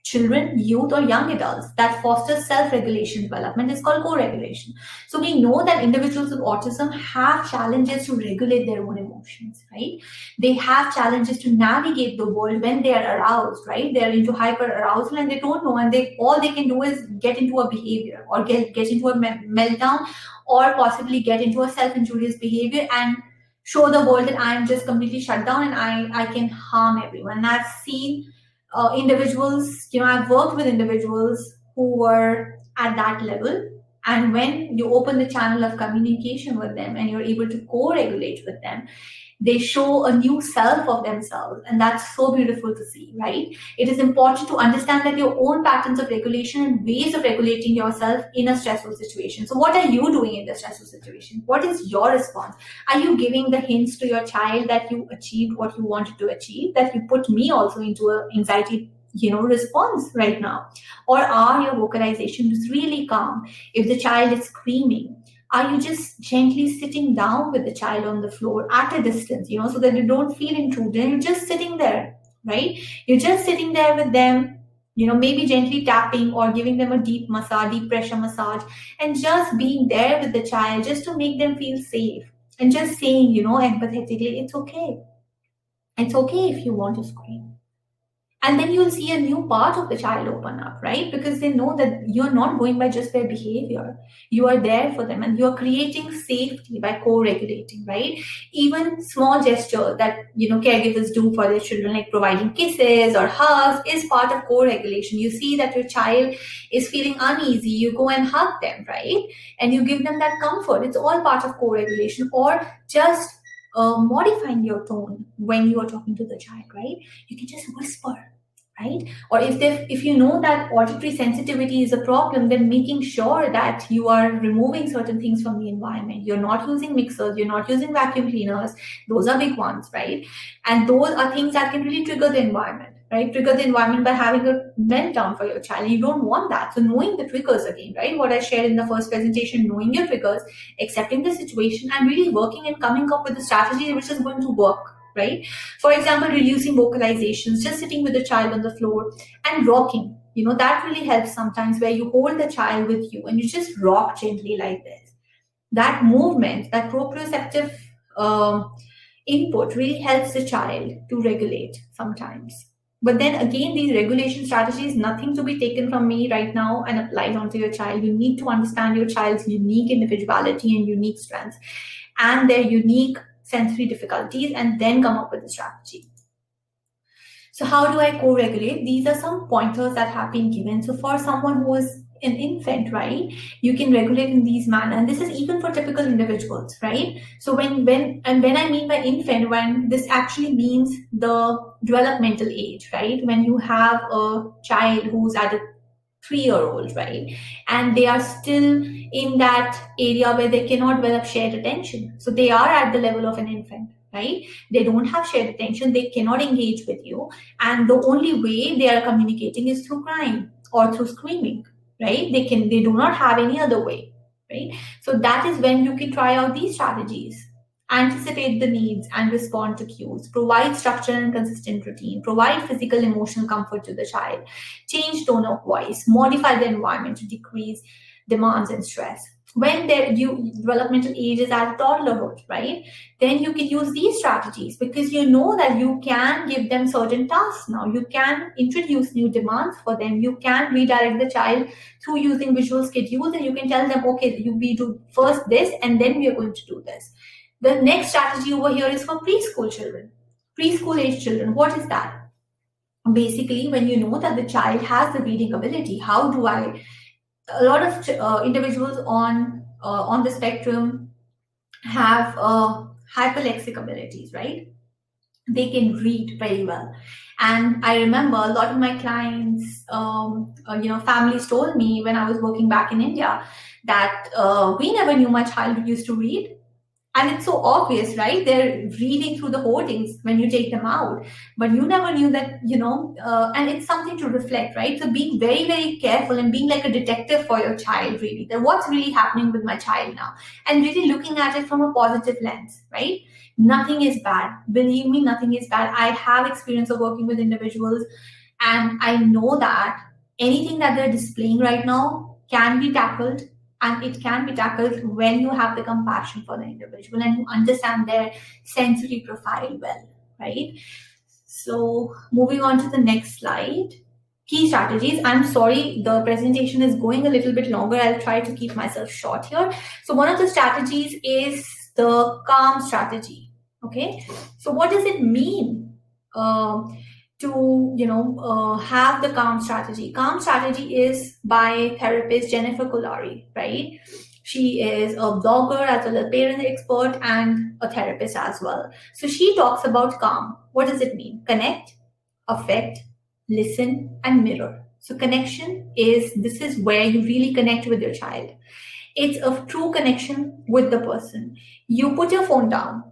children, youth, or young adults that fosters self-regulation development is called co-regulation. So we know that individuals with autism have challenges to regulate their own emotions, right? They have challenges to navigate the world when they are aroused, right? They're into hyper arousal and they don't know, and all they can do is get into a behavior or get into a meltdown, or possibly get into a self-injurious behavior and show the world that I am just completely shut down and I can harm everyone. And I've seen individuals, I've worked with individuals who were at that level. And when you open the channel of communication with them and you're able to co-regulate with them, they show a new self of themselves. And that's so beautiful to see, right? It is important to understand that your own patterns of regulation and ways of regulating yourself in a stressful situation. So what are you doing in the stressful situation? What is your response? Are you giving the hints to your child that you achieved what you wanted to achieve, that you put me also into an anxiety response right now? Or are your vocalizations really calm? If the child is screaming, are you just gently sitting down with the child on the floor at a distance, so that you don't feel intruded? You're just sitting there, right? You're just sitting there with them, maybe gently tapping or giving them a deep pressure massage, and just being there with the child just to make them feel safe, and just saying, empathetically, it's okay. It's okay if you want to scream. And then you'll see a new part of the child open up, right? Because they know that you're not going by just their behavior. You are there for them and you're creating safety by co-regulating, right? Even small gestures that, caregivers do for their children, like providing kisses or hugs, is part of co-regulation. You see that your child is feeling uneasy, you go and hug them, right? And you give them that comfort. It's all part of co-regulation. Or just modifying your tone when you are talking to the child, right? You can just whisper, right? Or if you know that auditory sensitivity is a problem, then making sure that you are removing certain things from the environment. You're not using mixers, you're not using vacuum cleaners. Those are big ones, right? And those are things that can really trigger the environment, right? Trigger the environment by having a meltdown for your child. You don't want that. So knowing the triggers again, right? What I shared in the first presentation, knowing your triggers, accepting the situation, and really working and coming up with a strategy which is going to work, right? For example, reducing vocalizations, just sitting with the child on the floor and rocking. That really helps sometimes, where you hold the child with you and you just rock gently like this. That movement, that proprioceptive input really helps the child to regulate sometimes. But then again, these regulation strategies, nothing to be taken from me right now and applied onto your child. You need to understand your child's unique individuality and unique strengths and their unique sensory difficulties, and then come up with a strategy. So how do I co-regulate? These are some pointers that have been given. So for someone who is an infant, right, you can regulate in these manners. And this is even for typical individuals, right? So when I mean by infant, when this actually means the developmental age, right? When you have a child who's at a 3-year-old, right? And they are still in that area where they cannot develop shared attention. So they are at the level of an infant, right? They don't have shared attention. They cannot engage with you. And the only way they are communicating is through crying. or through screaming, right? They do not have any other way, right? So that is when you can try out these strategies. Anticipate the needs and respond to cues, provide structure and consistent routine, provide physical, emotional comfort to the child, change tone of voice, modify the environment to decrease demands and stress. When developmental age is at toddlerhood, right, then you can use these strategies because you know that you can give them certain tasks now. You can introduce new demands for them. You can redirect the child through using visual schedules, and you can tell them, okay, we do first this and then we are going to do this. The next strategy over here is for preschool children, preschool age children. What is that? Basically, when you know that the child has the reading ability, a lot of individuals on the spectrum have hyperlexic abilities, right? They can read very well. And I remember a lot of my clients, families told me when I was working back in India that we never knew my child used to read. And it's so obvious, right? They're reading through the hoardings when you take them out, but you never knew that, and it's something to reflect, right? So being very, very careful and being like a detective for your child, really, that what's really happening with my child now, and really looking at it from a positive lens, right? Nothing is bad. Believe me, nothing is bad. I have experience of working with individuals, and I know that anything that they're displaying right now can be tackled. And it can be tackled when you have the compassion for the individual and you understand their sensory profile well, right? So moving on to the next slide. Key strategies. I'm sorry, the presentation is going a little bit longer. I'll try to keep myself short here. So one of the strategies is the calm strategy. Okay. So what does it mean? To have the calm strategy. Calm strategy is by therapist Jennifer Kolari, right? She is a blogger as well as a parent expert and a therapist as well. So she talks about calm. What does it mean? Connect, affect, listen, and mirror. So connection this is where you really connect with your child. It's a true connection with the person. You put your phone down.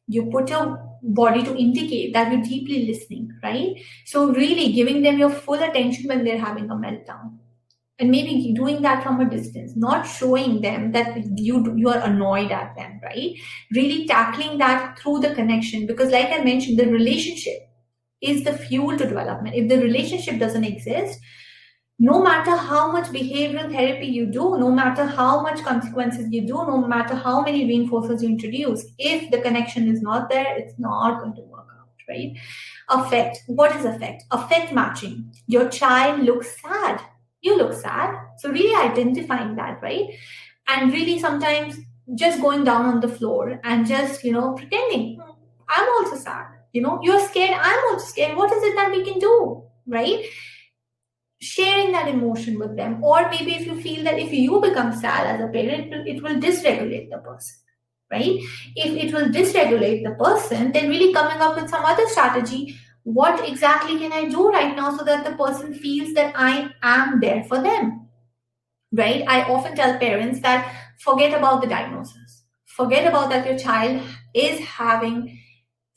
You put your body to indicate that you're deeply listening, right? So really giving them your full attention when they're having a meltdown. And maybe doing that from a distance, not showing them that you are annoyed at them, right? Really tackling that through the connection, because like I mentioned, the relationship is the fuel to development. If the relationship doesn't exist, no matter how much behavioral therapy you do, no matter how much consequences you do, no matter how many reinforcers you introduce, if the connection is not there, it's not going to work out, right? Affect. What is affect? Affect matching. Your child looks sad. You look sad. So really identifying that, right? And really sometimes just going down on the floor and just, pretending, I'm also sad. You're scared. I'm also scared. What is it that we can do, right? Sharing that emotion with them. Or maybe if you feel that if you become sad as a parent, it will dysregulate the person, right? If it will dysregulate the person, then really coming up with some other strategy. What exactly can I do right now so that the person feels that I am there for them, right? I often tell parents that forget about the diagnosis. Forget about that your child is having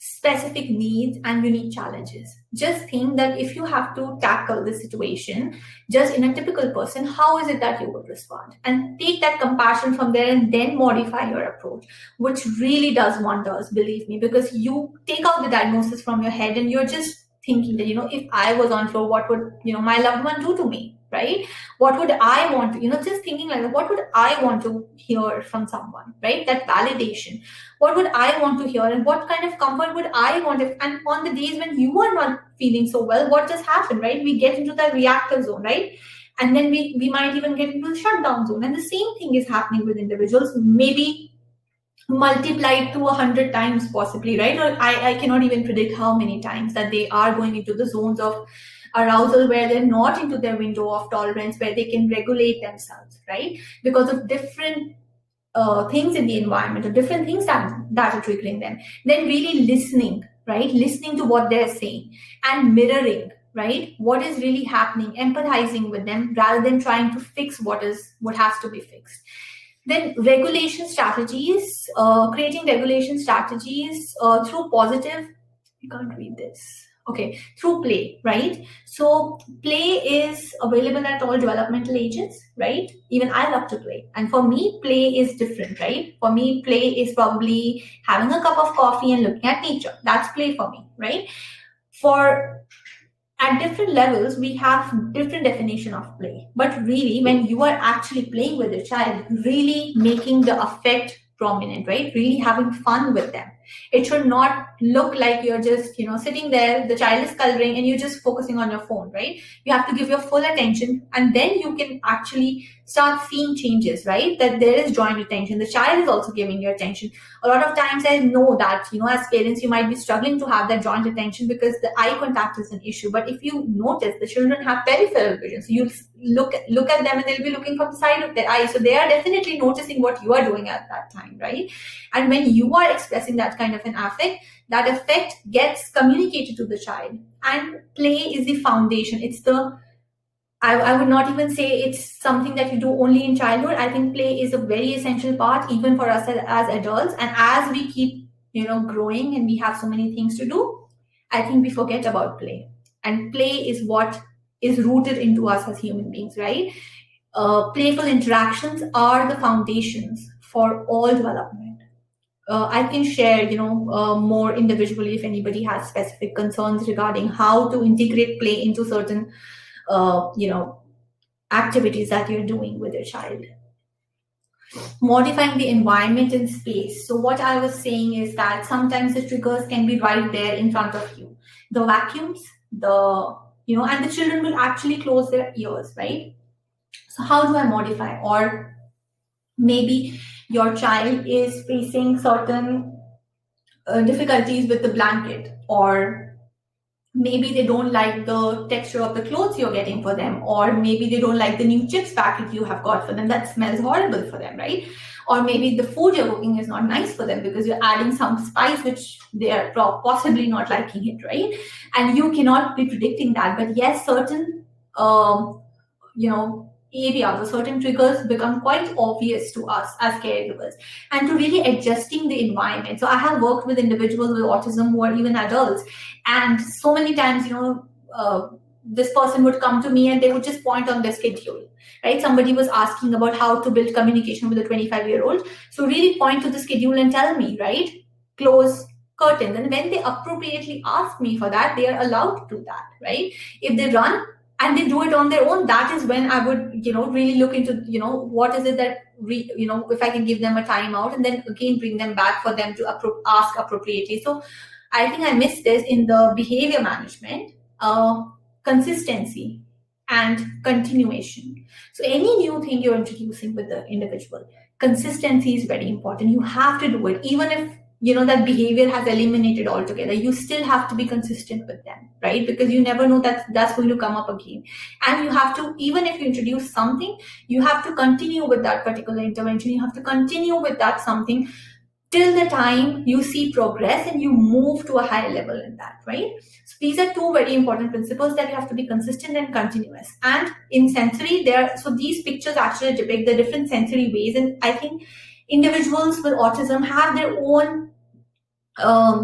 specific needs and unique challenges. Just think that if you have to tackle the situation just in a typical person, how is it that you would respond? And take that compassion from there and then modify your approach, which really does wonders, believe me, because you take out the diagnosis from your head and you're just thinking that, if I was on floor, what would, my loved one do to me, right? What would I want to, just thinking like that, what would I want to hear from someone, right? That validation. What would I want to hear and what kind of comfort would I want? And on the days when you are not feeling so well, what just happened, right? We get into that reactive zone, right? And then we might even get into the shutdown zone. And the same thing is happening with individuals, maybe multiplied to 100 times possibly, right? Or I cannot even predict how many times that they are going into the zones of arousal where they're not into their window of tolerance, where they can regulate themselves, right? Because of different things in the environment or different things that are triggering them. Then really listening, right? Listening to what they're saying and mirroring, right? What is really happening, empathizing with them rather than trying to fix what has to be fixed. Then regulation strategies, creating regulation strategies through positive, you can't read this. Okay, through play, right? So play is available at all developmental ages, right? Even I love to play. And for me, play is different, right? For me, play is probably having a cup of coffee and looking at nature. That's play for me, right? For at different levels, we have different definition of play. But really, when you are actually playing with a child, really making the affect prominent, right? Really having fun with them. It should not look like you're just, sitting there, the child is coloring and you're just focusing on your phone, right? You have to give your full attention, and then you can actually start seeing changes, right? That there is joint attention. The child is also giving you attention. A lot of times I know that, as parents, you might be struggling to have that joint attention because the eye contact is an issue. But if you notice, the children have peripheral vision. So you look at them and they'll be looking from the side of their eye. So they are definitely noticing what you are doing at that time, right? And when you are expressing that kind of an affect, that affect gets communicated to the child. And play is the foundation. It's the I would not even say it's something that you do only in childhood. I think play is a very essential part, even for us as adults. And as we keep, growing and we have so many things to do, I think we forget about play. And play is what is rooted into us as human beings, right? Playful interactions are the foundations for all development. I can share, more individually if anybody has specific concerns regarding how to integrate play into certain activities that you're doing with your child. Modifying the environment and space. So what I was saying is that sometimes the triggers can be right there in front of you. The vacuums, and the children will actually close their ears, right? So how do I modify? Or maybe your child is facing certain difficulties with the blanket, or maybe they don't like the texture of the clothes you're getting for them, or maybe they don't like the new chips packet you have got for them. That smells horrible for them, right? Or maybe the food you're cooking is not nice for them because you're adding some spice which they are possibly not liking it, right? And you cannot be predicting that. But yes, certain areas or certain triggers become quite obvious to us as caregivers, and to really adjusting the environment. So I have worked with individuals with autism who are even adults, and so many times, this person would come to me and they would just point on their schedule, right? Somebody was asking about how to build communication with a 25-year-old. So really point to the schedule and tell me, right? Close curtains. And when they appropriately ask me for that, they are allowed to do that, right? If they run and they do it on their own, that is when I would, really look into, what is it that, if I can give them a timeout and then again bring them back for them to ask appropriately. So I think I missed this in the behavior management, consistency and continuation. So any new thing you're introducing with the individual, consistency is very important. You have to do it, even if that behavior has eliminated altogether. You still have to be consistent with them, right? Because you never know that's going to come up again. And you have to, even if you introduce something, you have to continue with that particular intervention. You have to continue with that something till the time you see progress and you move to a higher level in that, right? So these are two very important principles, that you have to be consistent and continuous. And in sensory, so these pictures actually depict the different sensory ways. And I think individuals with autism have their own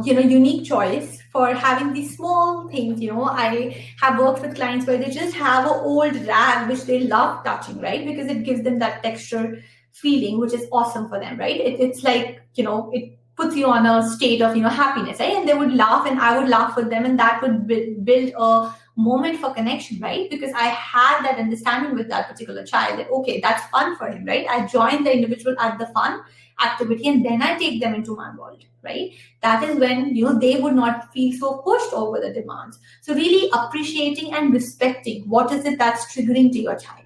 unique choice for having these small things. I have worked with clients where they just have an old rag which they love touching, right? Because it gives them that texture feeling, which is awesome for them, right? It's like, it puts you on a state of, happiness, right? And they would laugh and I would laugh with them, and that would build a moment for connection, right? Because I had that understanding with that particular child that, okay, that's fun for him, right? I join the individual at the fun activity and then I take them into my world, right? That is when, they would not feel so pushed over the demands. So really appreciating and respecting what is it that's triggering to your child.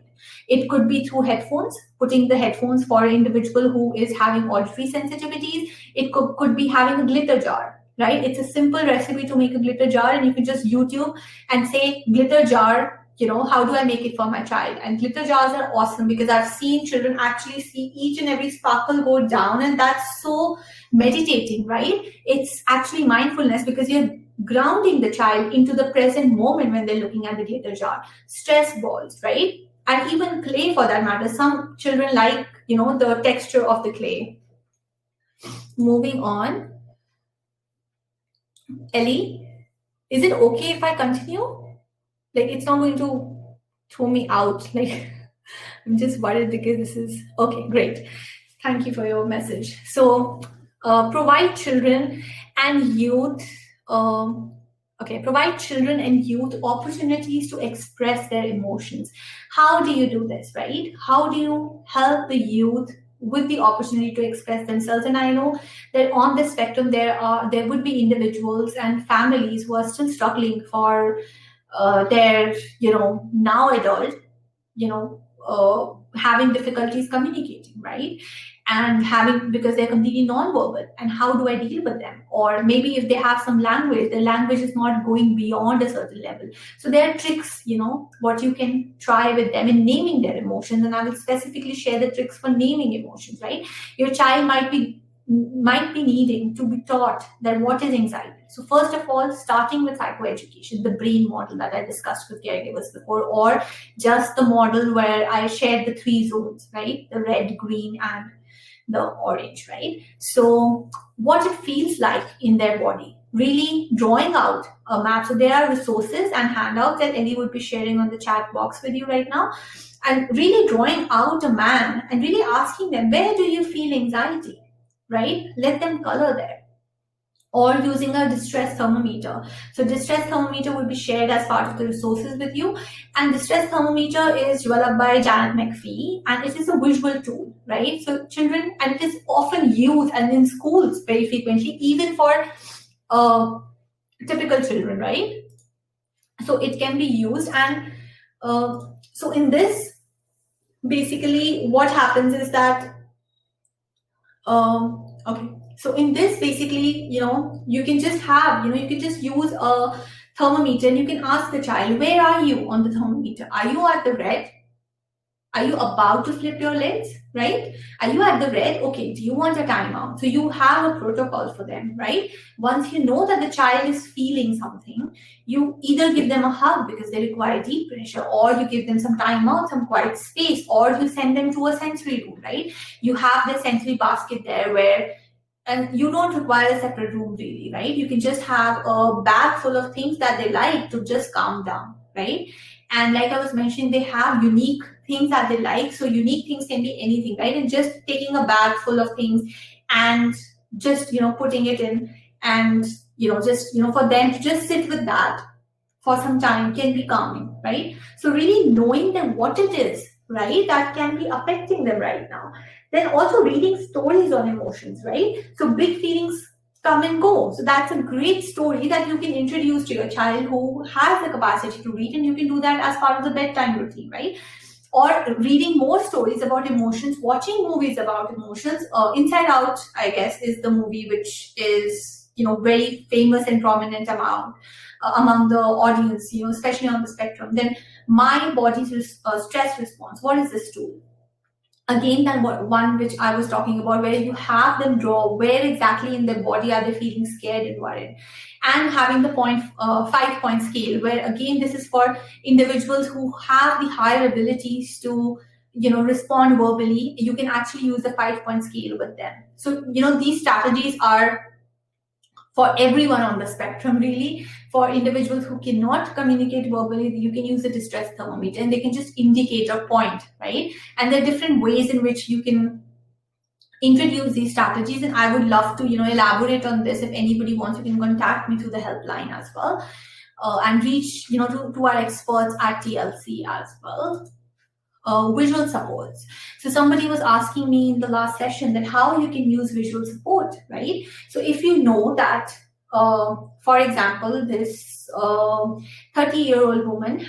It could be through headphones, putting the headphones for an individual who is having auditory sensitivities. It could be having a glitter jar, right? It's a simple recipe to make a glitter jar, and you can just YouTube and say glitter jar, how do I make it for my child? And glitter jars are awesome because I've seen children actually see each and every sparkle go down, and that's so meditating, right? It's actually mindfulness because you're grounding the child into the present moment when they're looking at the glitter jar. Stress balls, right? And even clay for that matter. Some children like, the texture of the clay. Moving on. Ellie, Is it okay if I continue? Like, it's not going to throw me out. Like, I'm just worried because this is okay. Great. Thank you for your message. So, provide children and youth. Provide children and youth opportunities to express their emotions. How do you do this, right? How do you help the youth with the opportunity to express themselves? And I know that on this spectrum, there would be individuals and families who are still struggling for their, now adult, having difficulties communicating, right? And because they're completely non-verbal. And how do I deal with them? Or maybe if they have some language, the language is not going beyond a certain level. So there are tricks, what you can try with them in naming their emotions. And I will specifically share the tricks for naming emotions, right? Your child might be needing to be taught that what is anxiety. So first of all, starting with psychoeducation, the brain model that I discussed with caregivers before, or just the model where I shared the 3 zones, right? The red, green, and the orange, right? So what it feels like in their body, really drawing out a map. So there are resources and handouts that Ellie would be sharing on the chat box with you right now. And really drawing out a man and really asking them, where do you feel anxiety? Right? Let them color there. Or using a distress thermometer. So distress thermometer would be shared as part of the resources with you. And distress thermometer is developed by Janet McPhee, and it is a visual tool, right? So children, and it is often used and in schools very frequently, even for typical children, right? So it can be used. And so in this, basically what happens is that, so in this, basically, you can just have, you can just use a thermometer and you can ask the child, where are you on the thermometer? Are you at the red? Are you about to flip your legs, right? Are you at the red? Okay, do you want a timeout? So you have a protocol for them, right? Once you know that the child is feeling something, you either give them a hug because they require deep pressure, or you give them some timeout, some quiet space, or you send them to a sensory room, right? You have the sensory basket there and you don't require a separate room really, right? You can just have a bag full of things that they like to just calm down, right? And like I was mentioning, they have unique things that they like. So unique things can be anything, right? And just taking a bag full of things and just, putting it in and, just, for them to just sit with that for some time can be calming, right? So really knowing them what it is, right, that can be affecting them right now. Then also reading stories on emotions, right? So big feelings come and go. So that's a great story that you can introduce to your child who has the capacity to read, and you can do that as part of the bedtime routine, right? Or reading more stories about emotions, watching movies about emotions. Inside Out, I guess, is the movie which is, very famous and prominent among the audience, especially on the spectrum. Then My Body's Stress Response. What is this tool? Again, that one which I was talking about, where you have them draw where exactly in their body are they feeling scared and worried. And having the 5-point scale, where again, this is for individuals who have the higher abilities to, respond verbally. You can actually use the 5-point scale with them. So, these strategies are for everyone on the spectrum, really. For individuals who cannot communicate verbally, you can use the distress thermometer and they can just indicate or point, right? And there are different ways in which you can introduce these strategies. And I would love to, elaborate on this. If anybody wants, you can contact me through the helpline as well, and reach, to our experts at TLC as well. Visual supports. So somebody was asking me in the last session that how you can use visual support, right? So if you know that, for example, this 30-year-old woman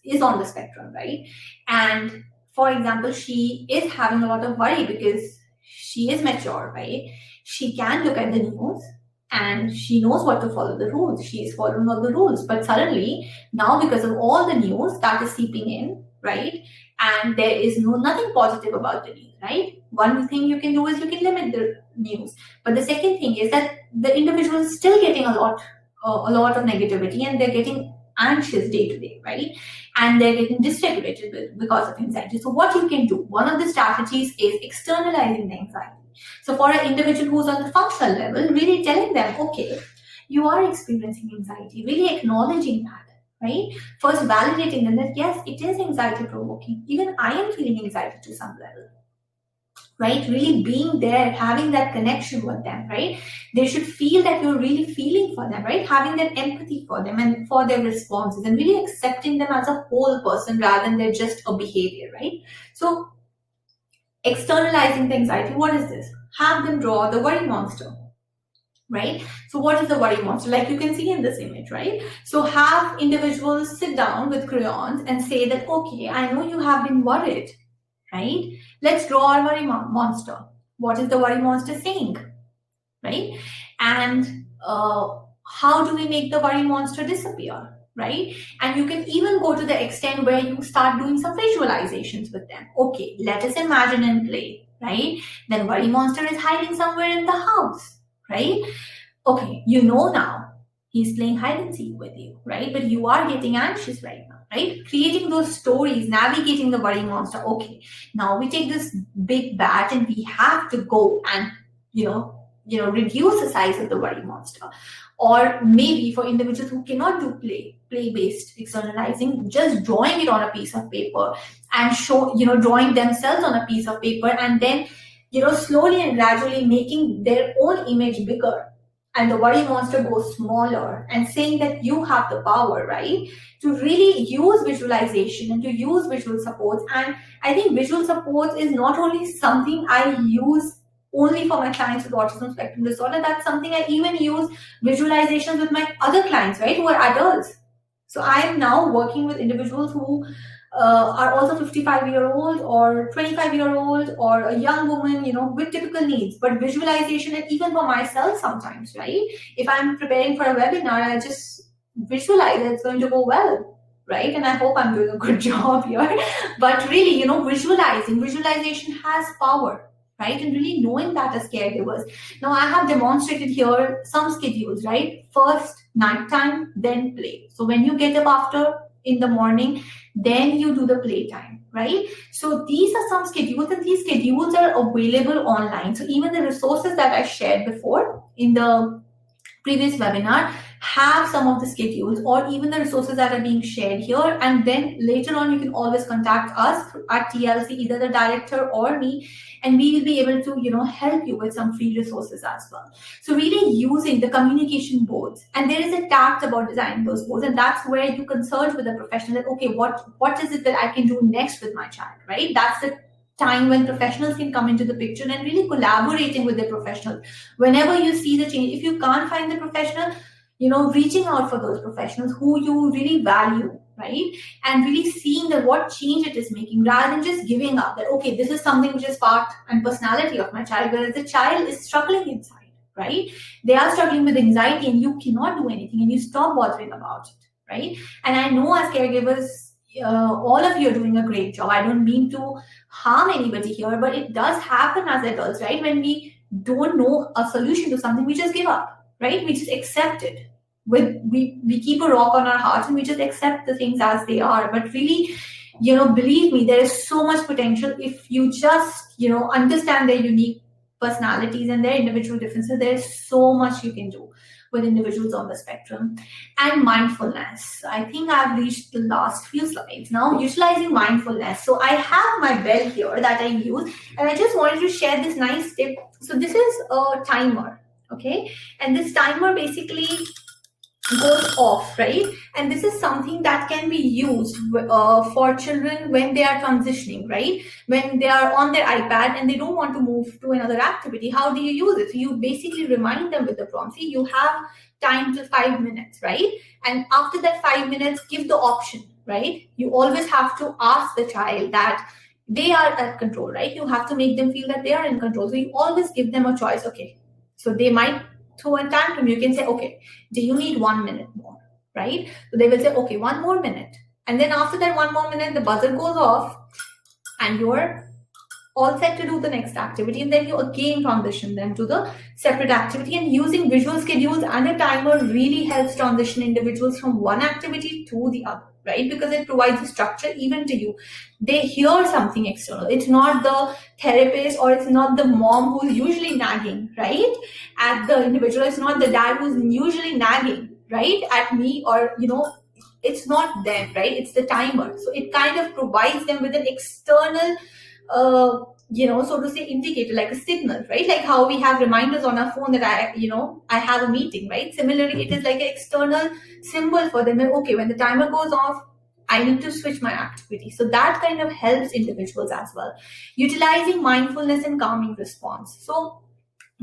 is on the spectrum, right? And for example, she is having a lot of worry because she is mature, right? She can look at the news and she knows what to follow the rules. She is following all the rules. But suddenly, now because of all the news that is seeping in, right? And there is nothing positive about the news, right? One thing you can do is you can limit the news. But the second thing is that the individual is still getting a lot of negativity, and they're getting anxious day to day, right? And they're getting dysregulated because of anxiety. So what you can do, one of the strategies is externalizing the anxiety. So for an individual who's on the functional level, really telling them, okay, you are experiencing anxiety, really acknowledging that, right? First validating them that yes, it is anxiety provoking. Even I am feeling anxiety to some level, right? Really being there, having that connection with them, right? They should feel that you're really feeling for them, right? Having that empathy for them and for their responses, and really accepting them as a whole person rather than they're just a behavior, right? So externalizing the anxiety, what is this? Have them draw the worry monster, right? So what is the worry monster? Like you can see in this image, right? So have individuals sit down with crayons and say that, okay, I know you have been worried, right? Let's draw our worry monster. What is the worry monster saying, right? And how do we make the worry monster disappear, right? And you can even go to the extent where you start doing some visualizations with them. Okay, let us imagine and play, right? Then worry monster is hiding somewhere in the house, right? Okay, you know now he's playing hide and seek with you, right? But you are getting anxious right now, right? Creating those stories, navigating the worry monster. Okay, now we take this big bat and we have to go and, reduce the size of the worry monster. Or maybe for individuals who cannot do play-based externalizing, just drawing it on a piece of paper and drawing themselves on a piece of paper and then, slowly and gradually making their own image bigger. And the worry monster goes smaller and saying that you have the power, right? To really use visualization and to use visual supports. And I think visual supports is not only something I use only for my clients with autism spectrum disorder, that's something I even use visualizations with my other clients, right? Who are adults. So I am now working with individuals who are also 55-year-old or 25-year-old or a young woman, with typical needs, but visualization, and even for myself sometimes, right? If I'm preparing for a webinar, I just visualize it's going to go well, right? And I hope I'm doing a good job here. But really, visualization has power, right? And really knowing that as caregivers. Now I have demonstrated here some schedules, right? First nighttime, then play. So when you get up after in the morning, then you do the playtime, right? So these are some schedules, and these schedules are available online. So even the resources that I shared before in the previous webinar have some of the schedules, or even the resources that are being shared here. And then later on, you can always contact us at TLC, either the director or me, and we will be able to, help you with some free resources as well. So really using the communication boards, and there is a tact about designing those boards, and that's where you consult with a professional that, okay, what is it that I can do next with my child, right? That's the time when professionals can come into the picture and really collaborating with the professionals. Whenever you see the change, if you can't find the professional, reaching out for those professionals who you really value, right? And really seeing that what change it is making, rather than just giving up that, okay, this is something which is part and personality of my child, whereas the child is struggling inside, right? They are struggling with anxiety and you cannot do anything and you stop bothering about it, right? And I know as caregivers, all of you are doing a great job. I don't mean to harm anybody here, but it does happen as adults, right? When we don't know a solution to something, we just give up, right? We just accept it. We keep a rock on our heart and we just accept the things as they are. But really, believe me, there is so much potential if you just, understand their unique personalities and their individual differences. There is so much you can do with individuals on the spectrum. And mindfulness. I think I've reached the last few slides now. Utilizing mindfulness. So I have my bell here that I use, and I just wanted to share this nice tip. So this is a timer, okay? And this timer basically goes off, right? And this is something that can be used for children when they are transitioning, right? When they are on their iPad and they don't want to move to another activity, how do you use it? So you basically remind them with the prompt. See, you have time till 5 minutes, right? And after that 5 minutes, give the option, right? You always have to ask the child that they are at control, right? You have to make them feel that they are in control. So you always give them a choice, okay? So they might throw a tantrum. You can say, okay, do you need 1 minute more, right? So they will say, okay, 1 more minute. And then after that 1 more minute, the buzzer goes off and you're all set to do the next activity, and then you again transition them to the separate activity. And using visual schedules and a timer really helps transition individuals from one activity to the other, right? Because it provides a structure even to you. They hear something external. It's not the therapist or it's not the mom who's usually nagging, right, at the individual. It's not the dad who's usually nagging, right, at me, or, it's not them, right? It's the timer. So it kind of provides them with an external so to say, indicator, like a signal, right? Like how we have reminders on our phone that I have a meeting, right? Similarly, it is like an external symbol for them. Okay, when the timer goes off, I need to switch my activity. So that kind of helps individuals as well. Utilizing mindfulness and calming response. So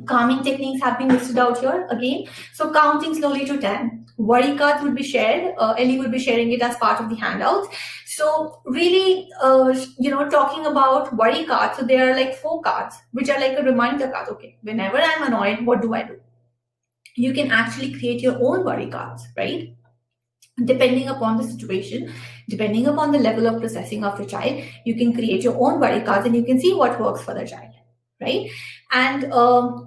calming techniques have been listed out here again. So counting slowly to 10. Worry cards would be shared. Ellie would be sharing it as part of the handouts. So really, talking about worry cards. So there are like 4 cards, which are like a reminder card. Okay, whenever I'm annoyed, what do I do? You can actually create your own worry cards, right? Depending upon the situation, depending upon the level of processing of the child, you can create your own worry cards and you can see what works for the child, right? And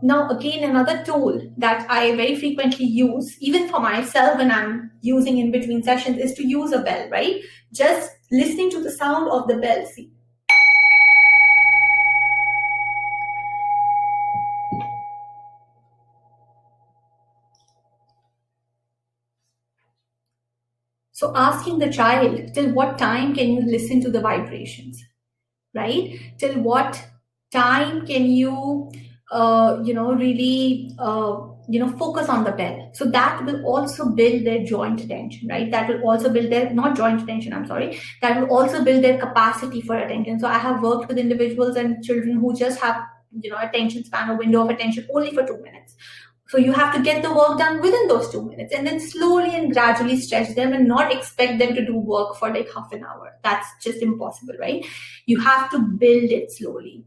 now again, another tool that I very frequently use, even for myself when I'm using in between sessions, is to use a bell, right? Just listening to the sound of the bell. See. So asking the child, till what time can you listen to the vibrations, right? Till what time can you, really, focus on the bell? So that will also build their joint attention, right? That will also build their, not joint attention, I'm sorry, that will also build their capacity for attention. So I have worked with individuals and children who just have, attention span, a window of attention only for 2 minutes. So you have to get the work done within those 2 minutes and then slowly and gradually stretch them and not expect them to do work for like half an hour. That's just impossible, right? You have to build it slowly.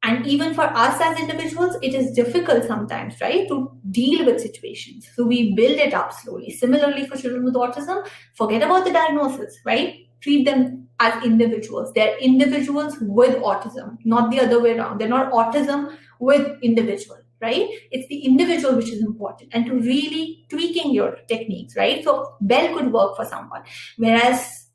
And even for us as individuals, it is difficult sometimes, right, to deal with situations. So we build it up slowly. Similarly, for children with autism, forget about the diagnosis, right? Treat them as individuals. They're individuals with autism, not the other way around. They're not autism with individual, right? It's the individual which is important, and to really tweaking your techniques, right? So bell could work for someone, whereas,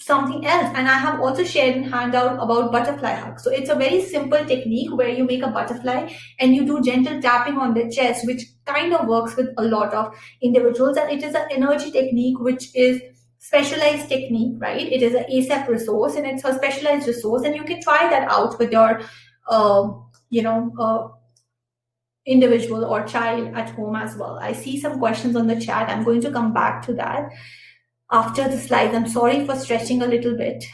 something else. And I have also shared in handout about butterfly hug. So it's a very simple technique where you make a butterfly and you do gentle tapping on the chest, which kind of works with a lot of individuals. And it is an energy technique, which is specialized technique, right? It is an ASAP resource and it's a specialized resource, and you can try that out with your, individual or child at home as well. I see some questions on the chat. I'm going to come back to that after the slides. I'm sorry for stretching a little bit.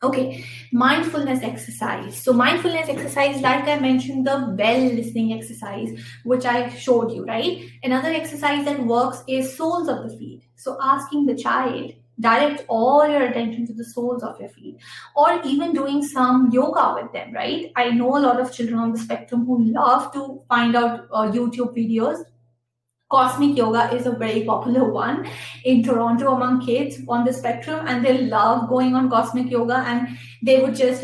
Okay, mindfulness exercise. So mindfulness exercise, like I mentioned, the bell listening exercise, which I showed you, right? Another exercise that works is soles of the feet. So asking the child, direct all your attention to the soles of your feet, or even doing some yoga with them, right? I know a lot of children on the spectrum who love to find out YouTube videos. Cosmic yoga is a very popular one in Toronto among kids on the spectrum, and they love going on cosmic yoga, and they would just,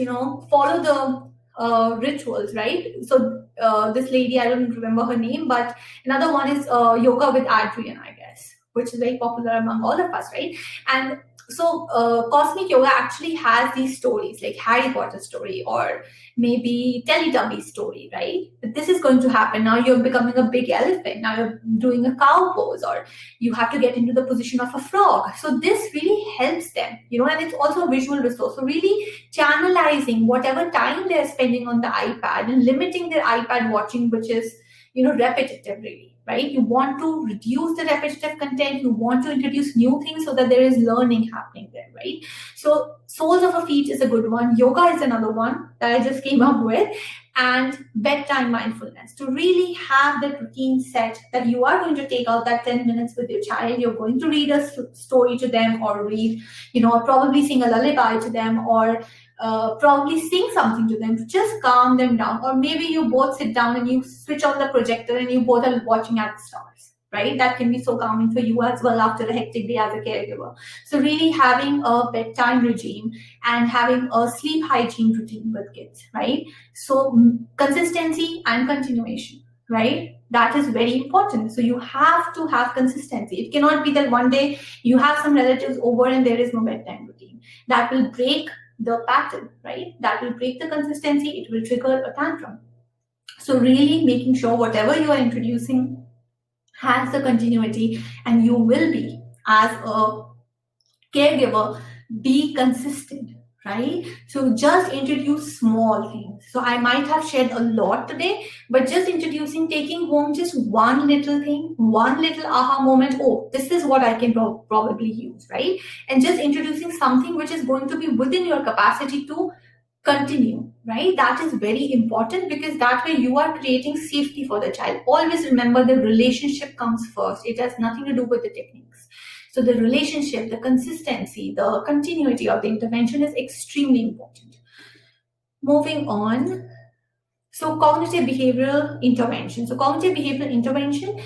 follow the rituals, right? So this lady, I don't remember her name, but another one is yoga with Adrian, I guess, which is very popular among all of us, right? And so cosmic yoga actually has these stories, like Harry Potter story or maybe Teletubby story, right? But this is going to happen. Now you're becoming a big elephant. Now you're doing a cow pose, or you have to get into the position of a frog. So this really helps them, and it's also a visual resource. So really channelizing whatever time they're spending on the iPad and limiting their iPad watching, which is, repetitive really. Right? You want to reduce the repetitive content. You want to introduce new things so that there is learning happening there, right? So soles of a feet is a good one. Yoga is another one that I just came up with. And bedtime mindfulness, to really have that routine set that you are going to take out that 10 minutes with your child. You're going to read a story to them, or read, or probably sing a lullaby to them, or probably sing something to them to just calm them down. Or maybe you both sit down and you switch on the projector and you both are watching at the stars, right? That can be so calming for you as well after a hectic day as a caregiver. So really having a bedtime regime and having a sleep hygiene routine with kids, right? So consistency and continuation, right? That is very important. So you have to have consistency. It cannot be that one day you have some relatives over and there is no bedtime routine. That will break the pattern, right? That will break the consistency. It will trigger a tantrum. So really making sure whatever you are introducing has the continuity, and you will be, as a caregiver, be consistent, right? So just introduce small things. So I might have shared a lot today, but just introducing, taking home just one little thing, one little aha moment. Oh, this is what I can probably use, right? And just introducing something which is going to be within your capacity to continue, right? That is very important, because that way you are creating safety for the child. Always remember, the relationship comes first. It has nothing to do with the techniques. So the relationship, the consistency, the continuity of the intervention is extremely important. Moving on. So cognitive behavioral intervention. So cognitive behavioral intervention,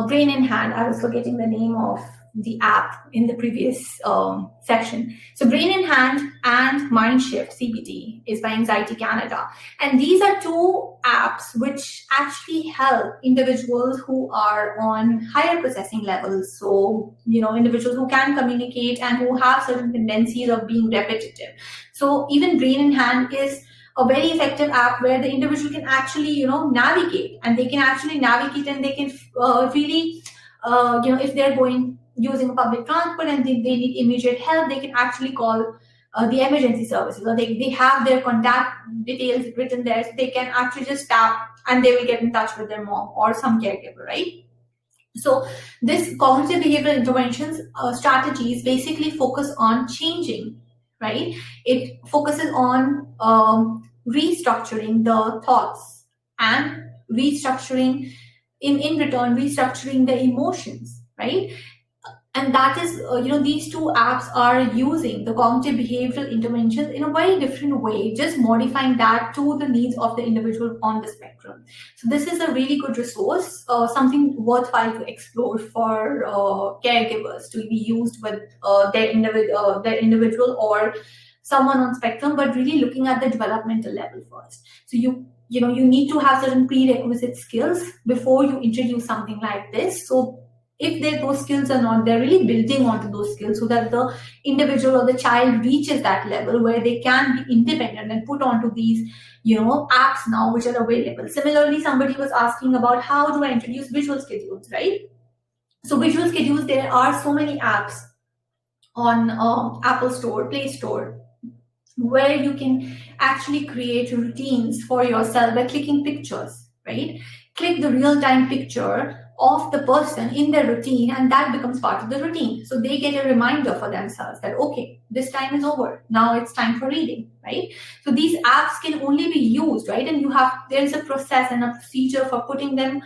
brain in hand. I was forgetting the name of the app in the previous section. So Brain in Hand and Mind Shift CBT is by Anxiety Canada. And these are two apps which actually help individuals who are on higher processing levels. So, individuals who can communicate and who have certain tendencies of being repetitive. So even Brain in Hand is a very effective app where the individual can actually, navigate, and they can actually navigate, and they can really, if they're using public transport and they need immediate help, they can actually call the emergency services, or they have their contact details written there, so they can actually just tap and they will get in touch with their mom or some caregiver, right? So this cognitive behavioral interventions strategies basically focus on changing, right? It focuses on restructuring the thoughts and restructuring, in return, restructuring the emotions, right? And that is, these two apps are using the cognitive behavioral interventions in a very different way, just modifying that to the needs of the individual on the spectrum. So this is a really good resource, something worthwhile to explore for caregivers to be used with their individual or someone on spectrum, but really looking at the developmental level first. So you need to have certain prerequisite skills before you introduce something like this. So if those skills are not, they're really building onto those skills so that the individual or the child reaches that level where they can be independent and put onto these, apps now which are available. Similarly, somebody was asking about how do I introduce visual schedules, right? So visual schedules, there are so many apps on Apple Store, Play Store, where you can actually create routines for yourself by clicking pictures, right? Click the real-time picture of the person in their routine, and that becomes part of the routine. So they get a reminder for themselves that, okay, this time is over. Now it's time for reading, right? So these apps can only be used, right? And there's a process and a procedure for putting them,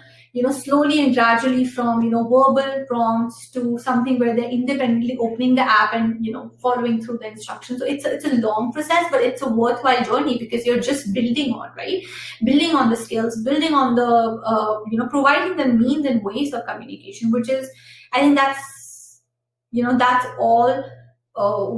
slowly and gradually from, verbal prompts to something where they're independently opening the app and, following through the instructions. So it's a long process, but it's a worthwhile journey because you're just building on, right? Building on the skills, building on the, providing the means and ways of communication, which is, I think that's all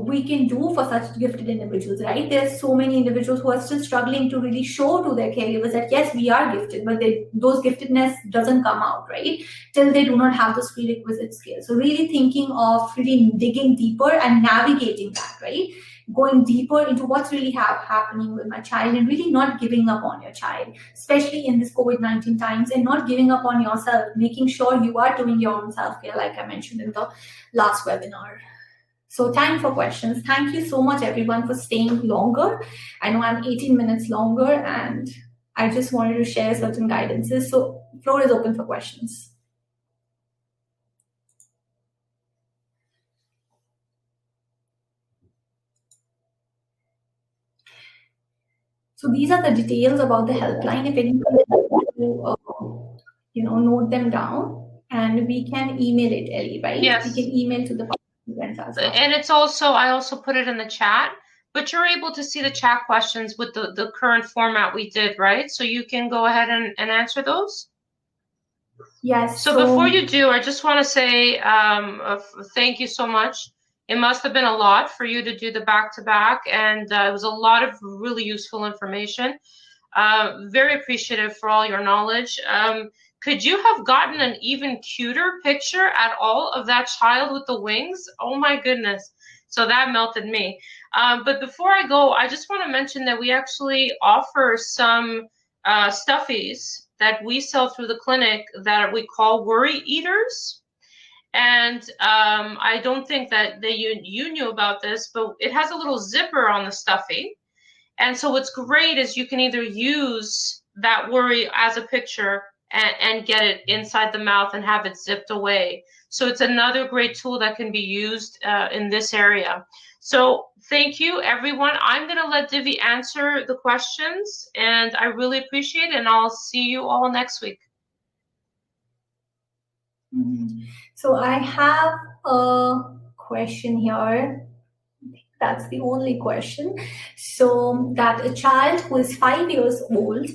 we can do for such gifted individuals, right? There's so many individuals who are still struggling to really show to their caregivers that yes, we are gifted, but those giftedness doesn't come out, right? Till they do not have those prerequisite skills. So really thinking of really digging deeper and navigating that, right? Going deeper into what's really happening with my child, and really not giving up on your child, especially in this COVID-19 times, and not giving up on yourself, making sure you are doing your own self-care, like I mentioned in the last webinar. So time for questions. Thank you so much, everyone, for staying longer. I know I'm 18 minutes longer, and I just wanted to share certain guidances. So floor is open for questions. So these are the details about the helpline. If anyone wants to, note them down, and we can email it, Ellie, right? Yes. We can email to the participants as well. And I also put it in the chat, but you're able to see the chat questions with the current format we did, right? So you can go ahead and answer those. Yes. So before you do, I just want to say thank you so much. It must have been a lot for you to do the back-to-back, and it was a lot of really useful information. Very appreciative for all your knowledge. Could you have gotten an even cuter picture at all of that child with the wings? Oh my goodness. So that melted me. But before I go, I just want to mention that we actually offer some stuffies that we sell through the clinic that we call worry eaters. And I don't think that you knew about this, but it has a little zipper on the stuffy. And so what's great is you can either use that worry as a picture and get it inside the mouth and have it zipped away. So it's another great tool that can be used in this area. So thank you, everyone. I'm going to let Divi answer the questions, and I really appreciate it, and I'll see you all next week. So I have a question here. That's the only question. So that a child who is 5 years old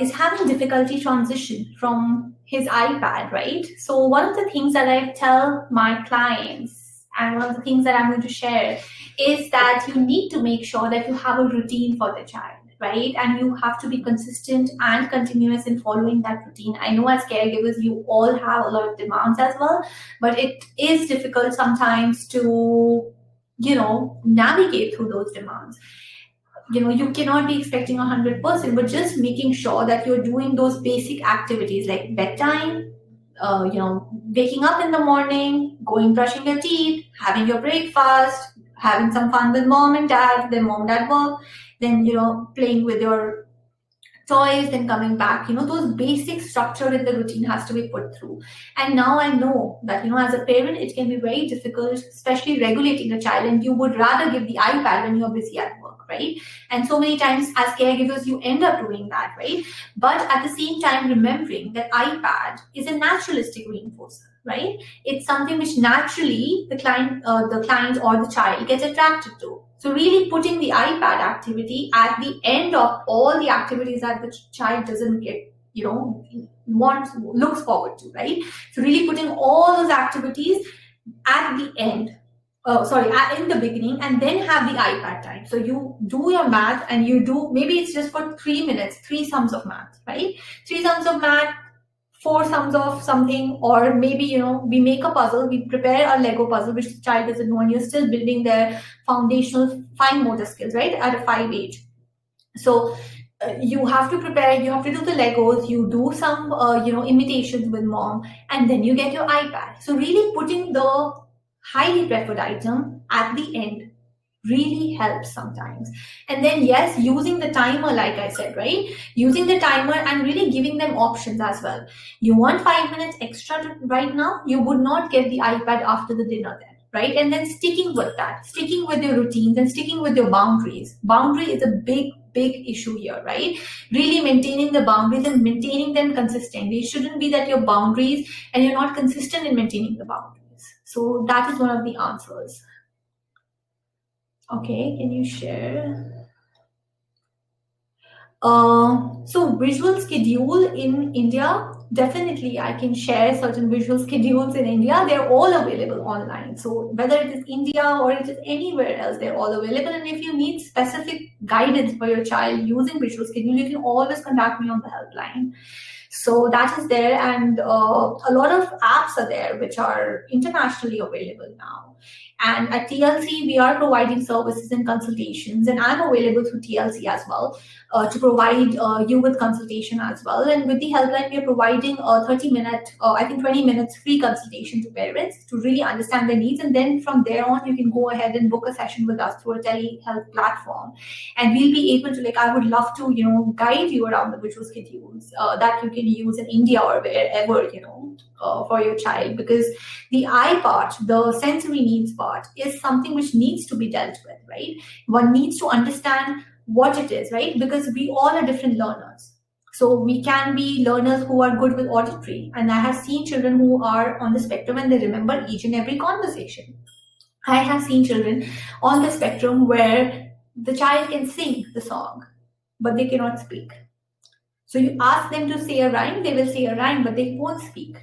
is having difficulty transition from his iPad, right? So one of the things that I tell my clients, and one of the things that I'm going to share, is that you need to make sure that you have a routine for the child, right? And you have to be consistent and continuous in following that routine. I know as caregivers, you all have a lot of demands as well, but it is difficult sometimes to, navigate through those demands. You cannot be expecting 100%, but just making sure that you're doing those basic activities like bedtime, waking up in the morning, brushing your teeth, having your breakfast, having some fun with mom and dad, then mom and dad work, then, playing with your toys, then coming back. Those basic structure in the routine has to be put through. And now I know that, as a parent, it can be very difficult, especially regulating a child, and you would rather give the iPad when you're busy at work, right? And so many times as caregivers, you end up doing that, right? But at the same time, remembering that iPad is a naturalistic reinforcer, right? It's something which naturally the client or the child gets attracted to. So really putting the iPad activity at the end of all the activities that the child doesn't get, looks forward to, right? So really putting all those activities at the end, in the beginning, and then have the iPad time. So you do your math and you do, maybe it's just for 3 minutes, 3 sums of math, right? 3 sums of math, 4 sums of something, or maybe, we make a puzzle, we prepare a Lego puzzle, which the child doesn't know, and you're still building their foundational fine motor skills, right, at a 5 age. So you have to prepare, you have to do the Legos, you do some, imitations with mom, and then you get your iPad. So really putting the highly preferred item at the end really helps sometimes. And then yes, using the timer, like I said, right? Using the timer and really giving them options as well. You want 5 minutes extra right now, you would not get the iPad after the dinner then, right? And then sticking with that, sticking with your routines and sticking with your boundaries. Boundary is a big issue here, right? Really maintaining the boundaries and maintaining them consistently. It shouldn't be that your boundaries and you're not consistent in maintaining the boundaries. So that is one of the answers. Okay, can you share? So visual schedule in India, definitely I can share certain visual schedules in India. They're all available online. So whether it is India or it is anywhere else, they're all available. And if you need specific guidance for your child using visual schedule, you can always contact me on the helpline. So that is there, and a lot of apps are there which are internationally available now. And at TLC, we are providing services and consultations, and I'm available through TLC as well to provide you with consultation as well. And with the helpline, we are providing a 30-minute, 20 minutes free consultation to parents to really understand their needs. And then from there on, you can go ahead and book a session with us through a telehealth platform. And we'll be able to, I would love to, guide you around the visual schedules that you can use in India or wherever, for your child, because the eye part, the sensory needs part, is something which needs to be dealt with, right? One needs to understand what it is, right? Because we all are different learners. So we can be learners who are good with auditory, and I have seen children who are on the spectrum and they remember each and every conversation. I have seen children on the spectrum where the child can sing the song, but they cannot speak. So you ask them to say a rhyme, they will say a rhyme, but they won't speak,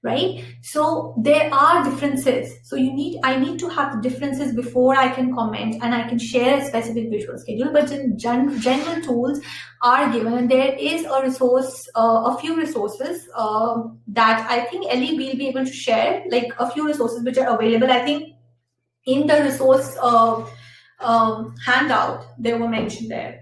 right? So there are differences. So I need to have the differences before I can comment and I can share a specific visual schedule. But in general tools are given, and there is a resource, a few resources that I think Ellie will be able to share, like a few resources which are available. I think in the resource handout, they were mentioned there.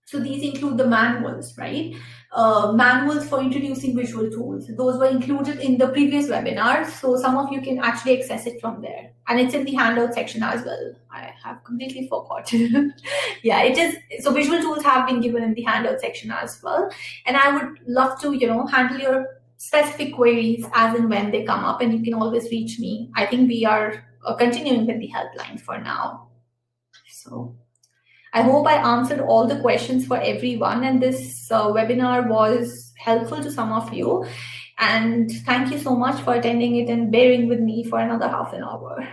So these include the manuals, right? Manuals for introducing visual tools. Those were included in the previous webinar. So some of you can actually access it from there. And it's in the handout section as well. I have completely forgotten. Yeah, it is. So visual tools have been given in the handout section as well. And I would love to, handle your specific queries as and when they come up, and you can always reach me. I think we are continuing with the helpline for now. So I hope I answered all the questions for everyone, and this webinar was helpful to some of you. And thank you so much for attending it and bearing with me for another half an hour.